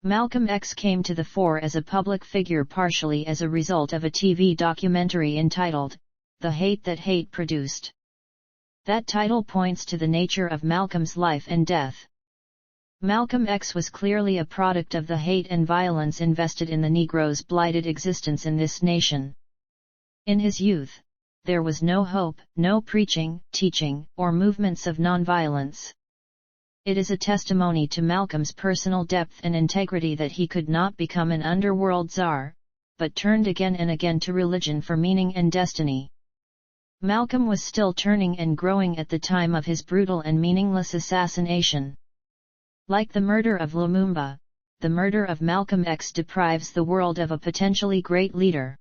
Malcolm X came to the fore as a public figure partially as a result of a TV documentary entitled, "The Hate That Hate Produced." That title points to the nature of Malcolm's life and death. Malcolm X was clearly a product of the hate and violence invested in the Negro's blighted existence in this nation. In his youth, there was no hope, no preaching, teaching, or movements of nonviolence. It is a testimony to Malcolm's personal depth and integrity that he could not become an underworld czar, but turned again and again to religion for meaning and destiny. Malcolm was still turning and growing at the time of his brutal and meaningless assassination. Like the murder of Lumumba, the murder of Malcolm X deprives the world of a potentially great leader.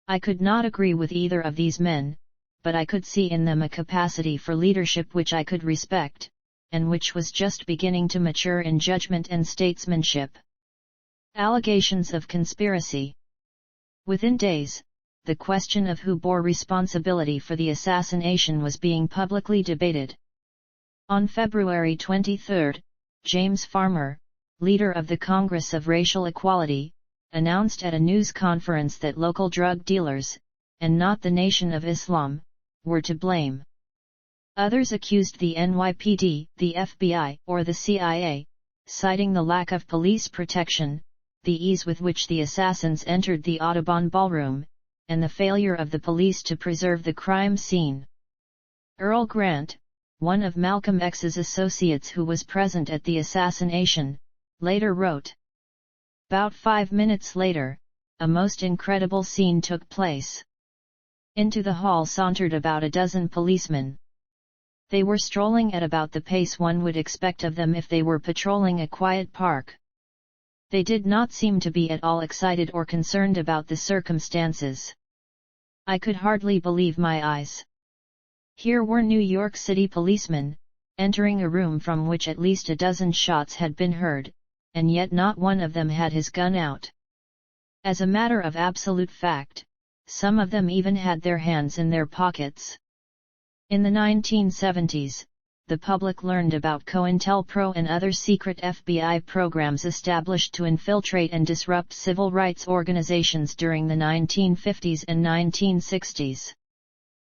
I could not agree with either of these men, but I could see in them a capacity for leadership which I could respect, and which was just beginning to mature in judgment and statesmanship. Allegations of conspiracy. Within days, the question of who bore responsibility for the assassination was being publicly debated. On February 23, James Farmer, leader of the Congress of Racial Equality, announced at a news conference that local drug dealers, and not the Nation of Islam, were to blame. Others accused the NYPD, the FBI, or the CIA, citing the lack of police protection, the ease with which the assassins entered the Audubon ballroom, and the failure of the police to preserve the crime scene. Earl Grant, one of Malcolm X's associates who was present at the assassination, later wrote, "About 5 minutes later, a most incredible scene took place. Into the hall sauntered about a dozen policemen. They were strolling at about the pace one would expect of them if they were patrolling a quiet park. They did not seem to be at all excited or concerned about the circumstances. I could hardly believe my eyes. Here were New York City policemen, entering a room from which at least a dozen shots had been heard, and yet not one of them had his gun out. As a matter of absolute fact, some of them even had their hands in their pockets." In the 1970s, the public learned about COINTELPRO and other secret FBI programs established to infiltrate and disrupt civil rights organizations during the 1950s and 1960s.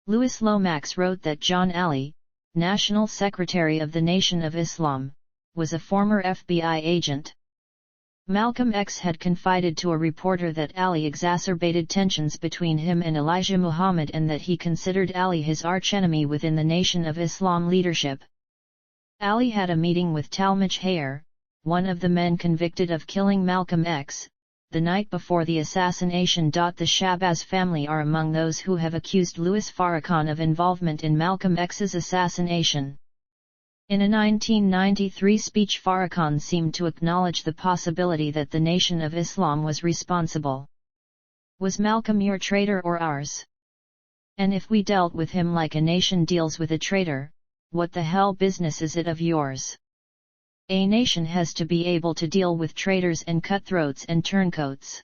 Louis Lomax wrote that John Ali, National Secretary of the Nation of Islam, was a former FBI agent. Malcolm X had confided to a reporter that Ali exacerbated tensions between him and Elijah Muhammad and that he considered Ali his archenemy within the Nation of Islam leadership. Ali had a meeting with Talmadge Hayer, one of the men convicted of killing Malcolm X, the night before the assassination. The Shabazz family are among those who have accused Louis Farrakhan of involvement in Malcolm X's assassination. In a 1993 speech, Farrakhan seemed to acknowledge the possibility that the Nation of Islam was responsible. "Was Malcolm your traitor or ours? And if we dealt with him like a nation deals with a traitor, what the hell business is it of yours? A nation has to be able to deal with traitors and cutthroats and turncoats."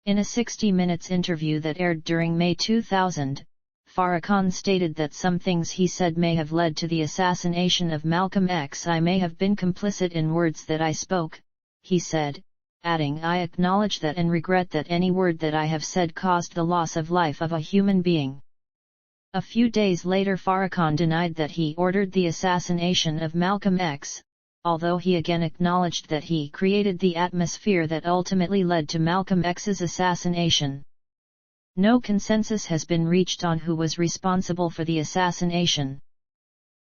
In a 60 Minutes interview that aired during May 2000, Farrakhan stated that some things he said may have led to the assassination of Malcolm X. "I may have been complicit in words that I spoke," he said, adding, "I acknowledge that and regret that any word that I have said caused the loss of life of a human being." A few days later, Farrakhan denied that he ordered the assassination of Malcolm X, although he again acknowledged that he created the atmosphere that ultimately led to Malcolm X's assassination. No consensus has been reached on who was responsible for the assassination.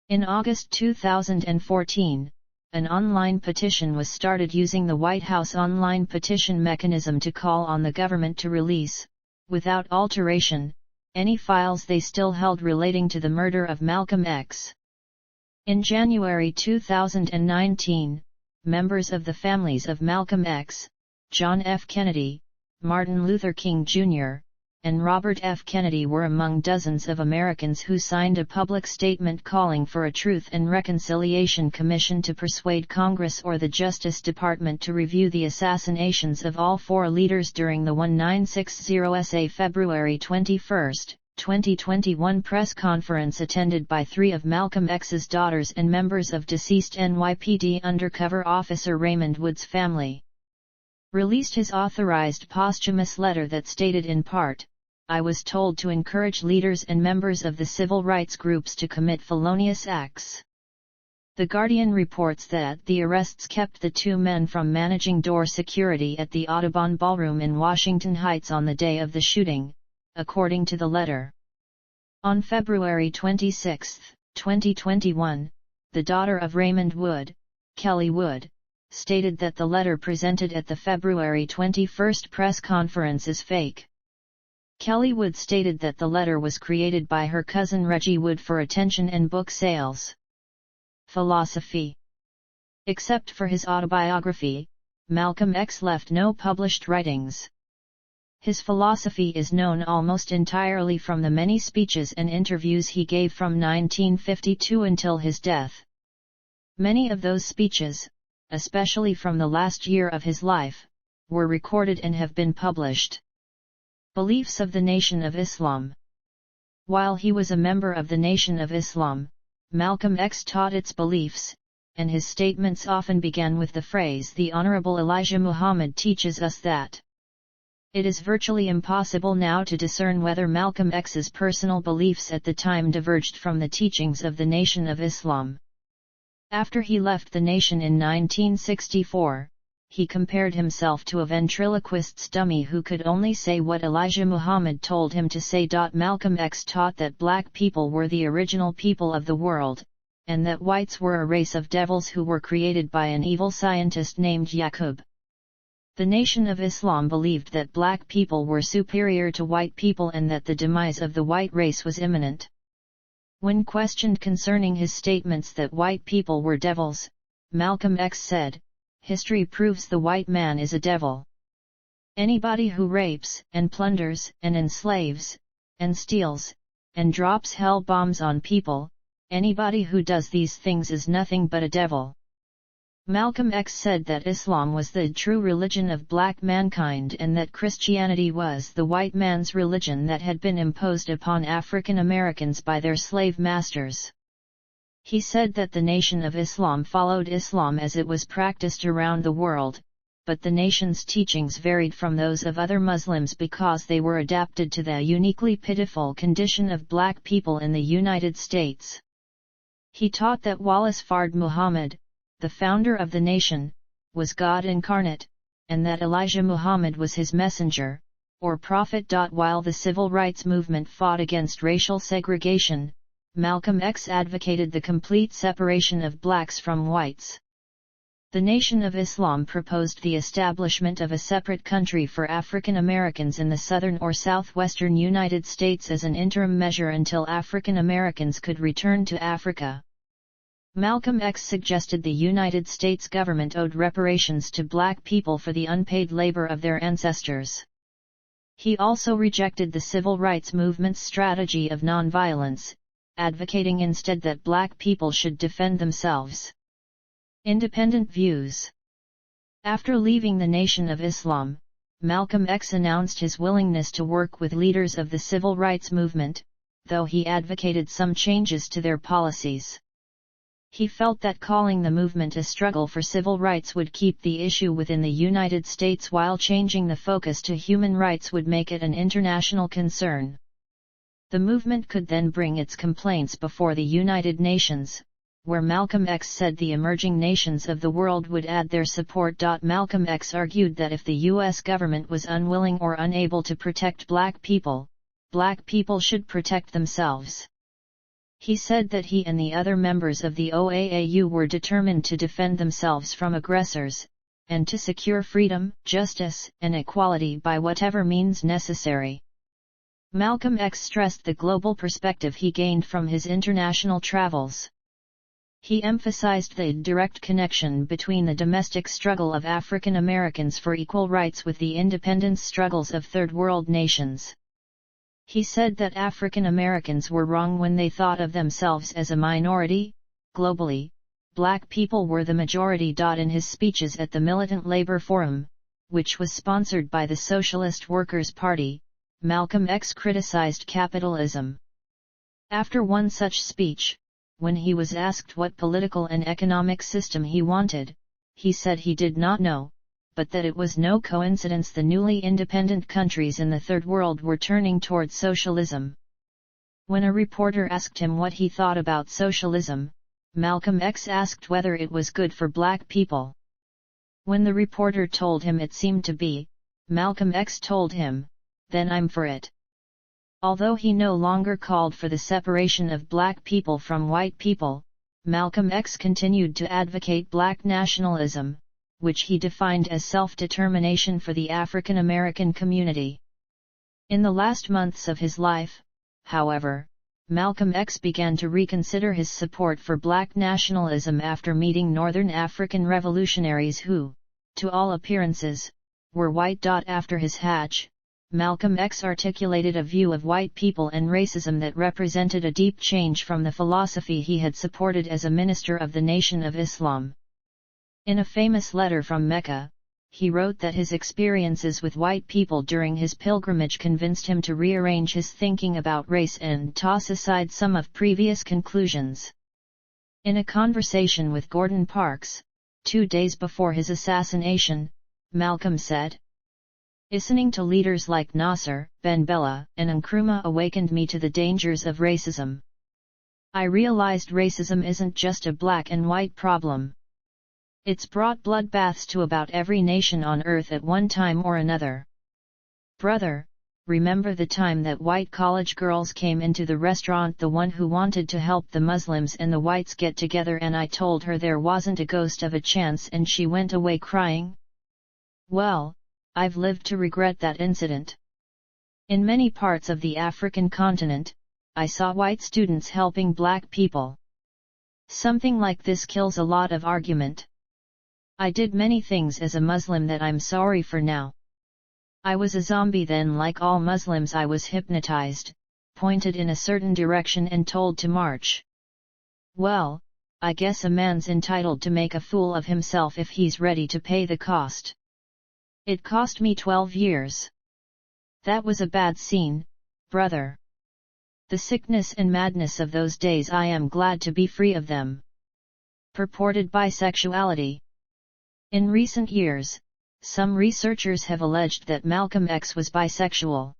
In August 2014, an online petition was started using the White House online petition mechanism to call on the government to release, without alteration, any files they still held relating to the murder of Malcolm X. In January 2019, members of the families of Malcolm X, John F. Kennedy, Martin Luther King Jr., and Robert F. Kennedy were among dozens of Americans who signed a public statement calling for a Truth and Reconciliation Commission to persuade Congress or the Justice Department to review the assassinations of all four leaders during the 1960 February 21, 2021 press conference attended by three of Malcolm X's daughters and members of deceased NYPD undercover officer Raymond Wood's family. Released his authorized posthumous letter that stated in part, I was told to encourage leaders and members of the civil rights groups to commit felonious acts. The Guardian reports that the arrests kept the two men from managing door security at the Audubon Ballroom in Washington Heights on the day of the shooting, according to the letter. On February 26, 2021, the daughter of Raymond Wood, Kelly Wood, stated that the letter presented at the February 21 press conference is fake. Kelly Wood stated that the letter was created by her cousin Reggie Wood for attention and book sales. Philosophy. Except for his autobiography, Malcolm X left no published writings. His philosophy is known almost entirely from the many speeches and interviews he gave from 1952 until his death. Many of those speeches, especially from the last year of his life, were recorded and have been published. Beliefs of the Nation of Islam. While he was a member of the Nation of Islam, Malcolm X taught its beliefs, and his statements often began with the phrase, "The Honorable Elijah Muhammad teaches us that." It is virtually impossible now to discern whether Malcolm X's personal beliefs at the time diverged from the teachings of the Nation of Islam. After he left the Nation in 1964, he compared himself to a ventriloquist's dummy who could only say what Elijah Muhammad told him to say. Malcolm X taught that black people were the original people of the world, and that whites were a race of devils who were created by an evil scientist named Yaqub. The Nation of Islam believed that black people were superior to white people and that the demise of the white race was imminent. When questioned concerning his statements that white people were devils, Malcolm X said, "History proves the white man is a devil. Anybody who rapes, and plunders, and enslaves, and steals, and drops hell bombs on people, anybody who does these things is nothing but a devil." Malcolm X said that Islam was the true religion of black mankind and that Christianity was the white man's religion that had been imposed upon African Americans by their slave masters. He said that the Nation of Islam followed Islam as it was practiced around the world, but the nation's teachings varied from those of other Muslims because they were adapted to the uniquely pitiful condition of black people in the United States. He taught that Wallace Fard Muhammad, the founder of the nation, was God incarnate, and that Elijah Muhammad was his messenger, or prophet. While the civil rights movement fought against racial segregation, Malcolm X advocated the complete separation of blacks from whites. The Nation of Islam proposed the establishment of a separate country for African Americans in the southern or southwestern United States as an interim measure until African Americans could return to Africa. Malcolm X suggested the United States government owed reparations to black people for the unpaid labor of their ancestors. He also rejected the civil rights movement's strategy of nonviolence, advocating instead that black people should defend themselves. Independent views. After leaving the Nation of Islam, Malcolm X announced his willingness to work with leaders of the civil rights movement, though he advocated some changes to their policies. He felt that calling the movement a struggle for civil rights would keep the issue within the United States while changing the focus to human rights would make it an international concern. The movement could then bring its complaints before the United Nations, where Malcolm X said the emerging nations of the world would add their support. Malcolm X argued that if the U.S. government was unwilling or unable to protect black people should protect themselves. He said that he and the other members of the OAAU were determined to defend themselves from aggressors, and to secure freedom, justice, and equality by whatever means necessary. Malcolm X stressed the global perspective he gained from his international travels. He emphasized the direct connection between the domestic struggle of African Americans for equal rights with the independence struggles of Third World nations. He said that African Americans were wrong when they thought of themselves as a minority. Globally, black people were the majority. In his speeches at the Militant Labor Forum, which was sponsored by the Socialist Workers' Party, Malcolm X criticized capitalism. After one such speech, when he was asked what political and economic system he wanted, he said he did not know. but that it was no coincidence the newly independent countries in the Third World were turning towards socialism. When a reporter asked him what he thought about socialism, Malcolm X asked whether it was good for black people. When the reporter told him it seemed to be, Malcolm X told him, "Then I'm for it." Although he no longer called for the separation of black people from white people, Malcolm X continued to advocate black nationalism, which he defined as self-determination for the African American community. In the last months of his life, however, Malcolm X began to reconsider his support for black nationalism after meeting Northern African revolutionaries who, to all appearances, were white. After his Hajj, Malcolm X articulated a view of white people and racism that represented a deep change from the philosophy he had supported as a minister of the Nation of Islam. In a famous letter from Mecca, he wrote that his experiences with white people during his pilgrimage convinced him to rearrange his thinking about race and toss aside some of previous conclusions. In a conversation with Gordon Parks, 2 days before his assassination, Malcolm said, "Listening to leaders like Nasser, Ben Bella, and Nkrumah awakened me to the dangers of racism. I realized racism isn't just a black and white problem. It's brought bloodbaths to about every nation on earth at one time or another. Brother, remember the time that white college girls came into the restaurant, the one who wanted to help the Muslims and the whites get together, and I told her there wasn't a ghost of a chance and she went away crying? Well, I've lived to regret that incident. In many parts of the African continent, I saw white students helping black people. Something like this kills a lot of argument. I did many things as a Muslim that I'm sorry for now. I was a zombie then, like all Muslims. I was hypnotized, pointed in a certain direction and told to march. Well, I guess a man's entitled to make a fool of himself if he's ready to pay the cost. It cost me 12 years. That was a bad scene, brother. The sickness and madness of those days, I am glad to be free of them." Purported bisexuality. In recent years, some researchers have alleged that Malcolm X was bisexual.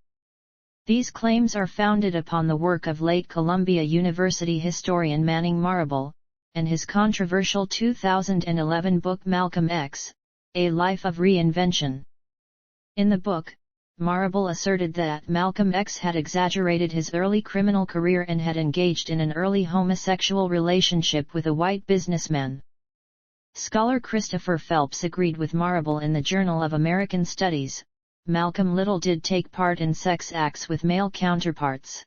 These claims are founded upon the work of late Columbia University historian Manning Marable, and his controversial 2011 book Malcolm X, A Life of Reinvention. In the book, Marable asserted that Malcolm X had exaggerated his early criminal career and had engaged in an early homosexual relationship with a white businessman. Scholar Christopher Phelps agreed with Marable in the Journal of American Studies. Malcolm little did take part in sex acts with male counterparts.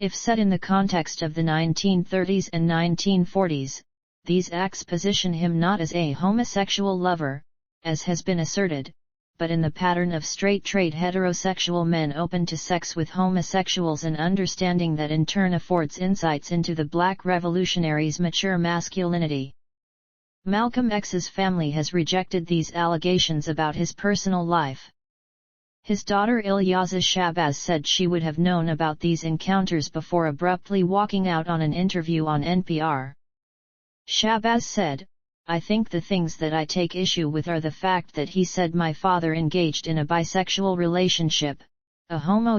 If set in the context of the 1930s and 1940s, these acts position him not as a homosexual lover, as has been asserted, but in the pattern of straight heterosexual men open to sex with homosexuals, and understanding that in turn affords insights into the black revolutionaries' mature masculinity. Malcolm X's family has rejected these allegations about his personal life. His daughter Ilyaza Shabazz said she would have known about these encounters before abruptly walking out on an interview on NPR. Shabazz said, "I think the things that I take issue with are the fact that he said my father engaged in a bisexual relationship, a homo,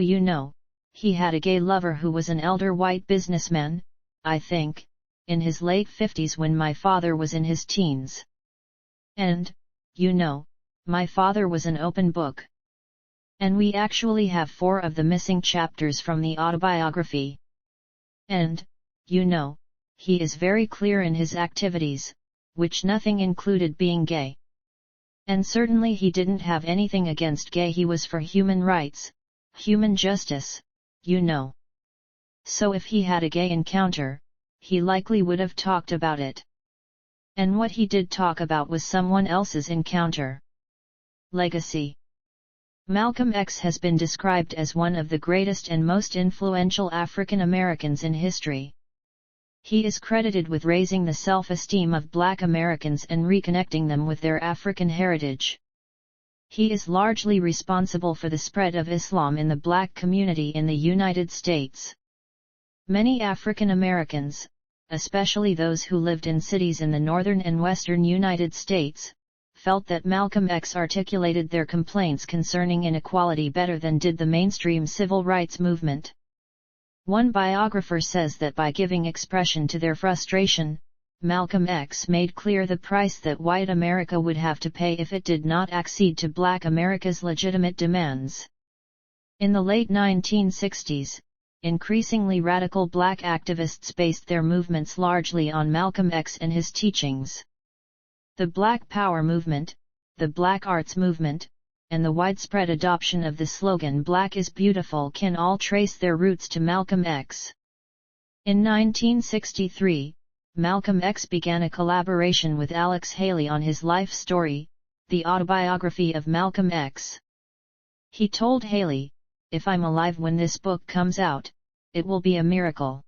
he had a gay lover who was an elder white businessman, I think, in his late 50s when my father was in his teens. And, my father was an open book. And we actually have 4 of the missing chapters from the autobiography. And, he is very clear in his activities, which nothing included being gay. And certainly he didn't have anything against gay, he was for human rights, human justice, So if he had a gay encounter, he likely would have talked about it. And what he did talk about was someone else's encounter." Legacy. Malcolm X has been described as one of the greatest and most influential African Americans in history. He is credited with raising the self-esteem of Black Americans and reconnecting them with their African heritage. He is largely responsible for the spread of Islam in the Black community in the United States. Many African Americans, especially those who lived in cities in the northern and western United States, felt that Malcolm X articulated their complaints concerning inequality better than did the mainstream civil rights movement. One biographer says that by giving expression to their frustration, Malcolm X made clear the price that white America would have to pay if it did not accede to black America's legitimate demands. In the late 1960s, increasingly radical black activists based their movements largely on Malcolm X and his teachings. The Black Power movement, the Black Arts movement, and the widespread adoption of the slogan "Black is Beautiful" can all trace their roots to Malcolm X. In 1963, Malcolm X began a collaboration with Alex Haley on his life story, The Autobiography of Malcolm X. He told Haley, "If I'm alive when this book comes out, it will be a miracle."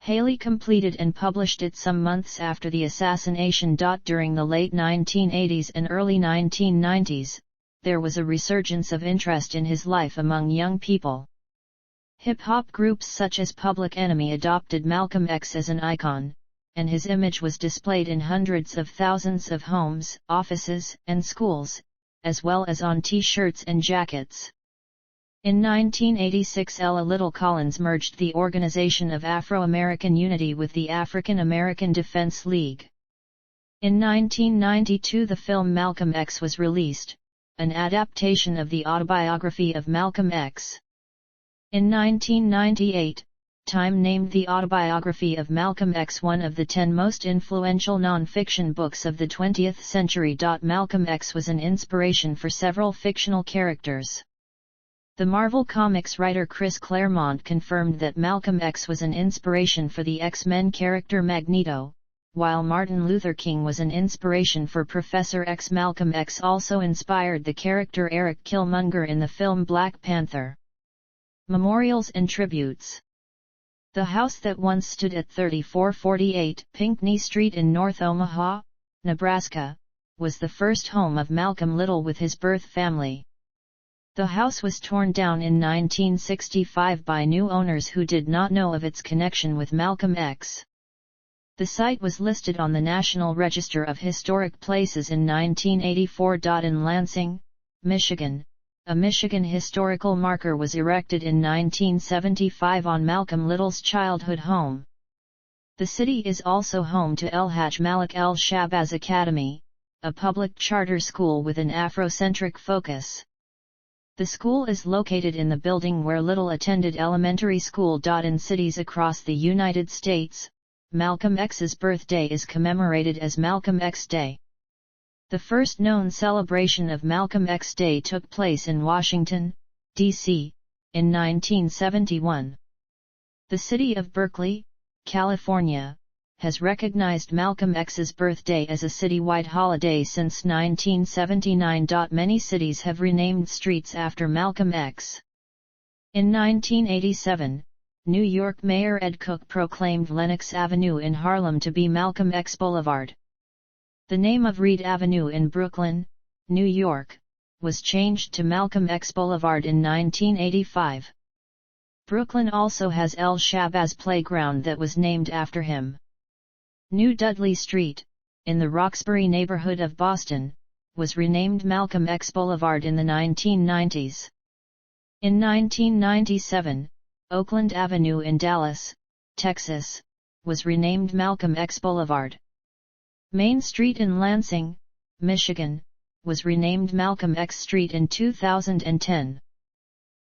Haley completed and published it some months after the assassination. During the late 1980s and early 1990s, there was a resurgence of interest in his life among young people. Hip-hop groups such as Public Enemy adopted Malcolm X as an icon, and his image was displayed in hundreds of thousands of homes, offices, and schools, as well as on T-shirts and jackets. In 1986, Ella Little Collins merged the Organization of Afro-American Unity with the African American Defense League. In 1992, the film Malcolm X was released, an adaptation of the Autobiography of Malcolm X. In 1998, Time named the Autobiography of Malcolm X one of the 10 most influential non-fiction books of the 20th century. Malcolm X was an inspiration for several fictional characters. The Marvel Comics writer Chris Claremont confirmed that Malcolm X was an inspiration for the X-Men character Magneto, while Martin Luther King was an inspiration for Professor X. Malcolm X also inspired the character Eric Killmonger in the film Black Panther. Memorials and tributes. The house that once stood at 3448 Pinckney Street in North Omaha, Nebraska, was the first home of Malcolm Little with his birth family. The house was torn down in 1965 by new owners who did not know of its connection with Malcolm X. The site was listed on the National Register of Historic Places in 1984. In Lansing, Michigan, a Michigan historical marker was erected in 1975 on Malcolm Little's childhood home. The city is also home to El Hajj Malik El Shabazz Academy, a public charter school with an Afrocentric focus. The school is located in the building where Little attended elementary school. In cities across the United States, Malcolm X's birthday is commemorated as Malcolm X Day. The first known celebration of Malcolm X Day took place in Washington, D.C., in 1971. The city of Berkeley, California, has recognized Malcolm X's birthday as a citywide holiday since 1979. Many cities have renamed streets after Malcolm X. In 1987, New York Mayor Ed Cook proclaimed Lenox Avenue in Harlem to be Malcolm X Boulevard. The name of Reed Avenue in Brooklyn, New York, was changed to Malcolm X Boulevard in 1985. Brooklyn also has El Shabazz Playground that was named after him. New Dudley Street, in the Roxbury neighborhood of Boston, was renamed Malcolm X Boulevard in the 1990s. In 1997, Oakland Avenue in Dallas, Texas, was renamed Malcolm X Boulevard. Main Street in Lansing, Michigan, was renamed Malcolm X Street in 2010.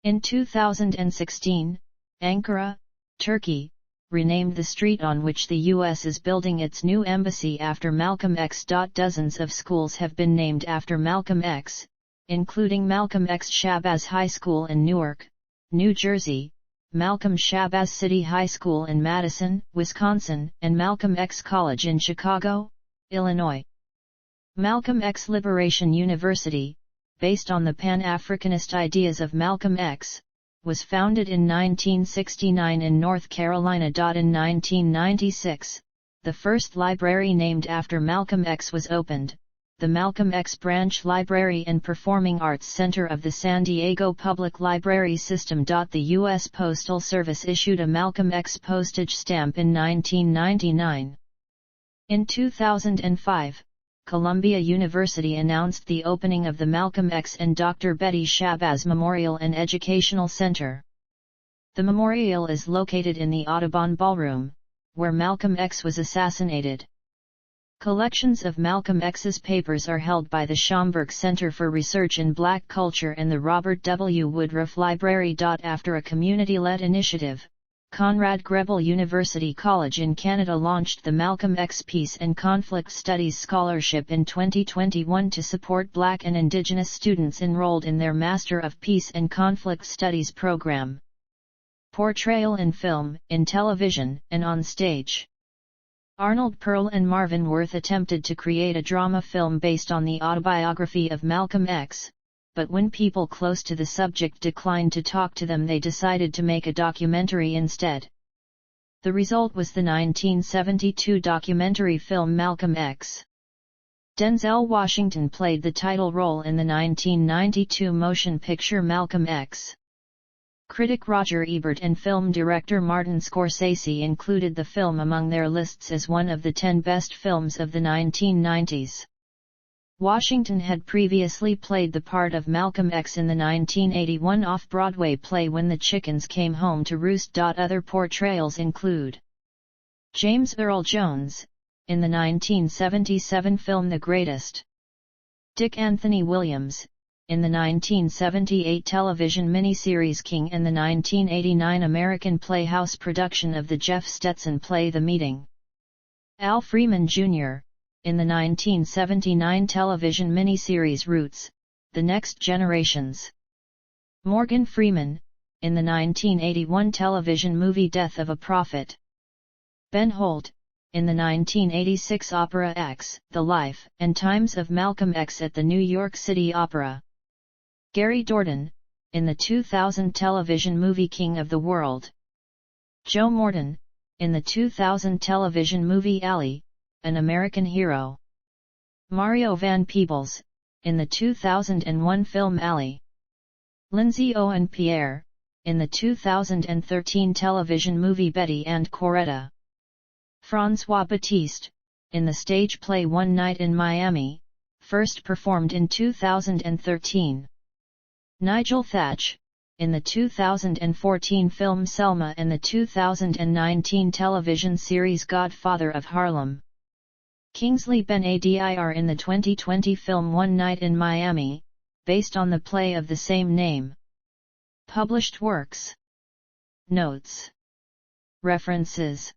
In 2016, Ankara, Turkey, renamed the street on which the U.S. is building its new embassy after Malcolm X. Dozens of schools have been named after Malcolm X, including Malcolm X Shabazz High School in Newark, New Jersey, Malcolm Shabazz City High School in Madison, Wisconsin, and Malcolm X College in Chicago, Illinois. Malcolm X Liberation University, based on the Pan-Africanist ideas of Malcolm X, was founded in 1969 in North Carolina. In 1996, the first library named after Malcolm X was opened, the Malcolm X Branch Library and Performing Arts Center of the San Diego Public Library System. The U.S. Postal Service issued a Malcolm X postage stamp in 1999. In 2005, Columbia University announced the opening of the Malcolm X and Dr. Betty Shabazz Memorial and Educational Center. The memorial is located in the Audubon Ballroom, where Malcolm X was assassinated. Collections of Malcolm X's papers are held by the Schomburg Center for Research in Black Culture and the Robert W. Woodruff Library. After a community-led initiative, Conrad Grebel University College in Canada launched the Malcolm X Peace and Conflict Studies Scholarship in 2021 to support Black and Indigenous students enrolled in their Master of Peace and Conflict Studies program. Portrayal in film, in television, and on stage. Arnold Pearl and Marvin Worth attempted to create a drama film based on the autobiography of Malcolm X, but when people close to the subject declined to talk to them, they decided to make a documentary instead. The result was the 1972 documentary film Malcolm X. Denzel Washington played the title role in the 1992 motion picture Malcolm X. Critic Roger Ebert and film director Martin Scorsese included the film among their lists as one of the 10 best films of the 1990s. Washington had previously played the part of Malcolm X in the 1981 off-Broadway play When the Chickens Came Home to Roost. Other portrayals include James Earl Jones, in the 1977 film The Greatest. Dick Anthony Williams, in the 1978 television miniseries King and the 1989 American Playhouse production of the Jeff Stetson play The Meeting. Al Freeman Jr., in the 1979 television miniseries Roots, The Next Generations. Morgan Freeman, in the 1981 television movie Death of a Prophet. Ben Holt, in the 1986 opera X, The Life and Times of Malcolm X at the New York City Opera. Gary Dourdan, in the 2000 television movie King of the World. Joe Morton, in the 2000 television movie Ally, An American Hero. Mario Van Peebles, in the 2001 film Ally. Lindsay Owen Pierre, in the 2013 television movie Betty and Coretta. Francois Batiste, in the stage play One Night in Miami, first performed in 2013. Nigel Thatch, in the 2014 film Selma and the 2019 television series Godfather of Harlem. Kingsley Ben-Adir in the 2020 film One Night in Miami, based on the play of the same name. Published works. Notes. References.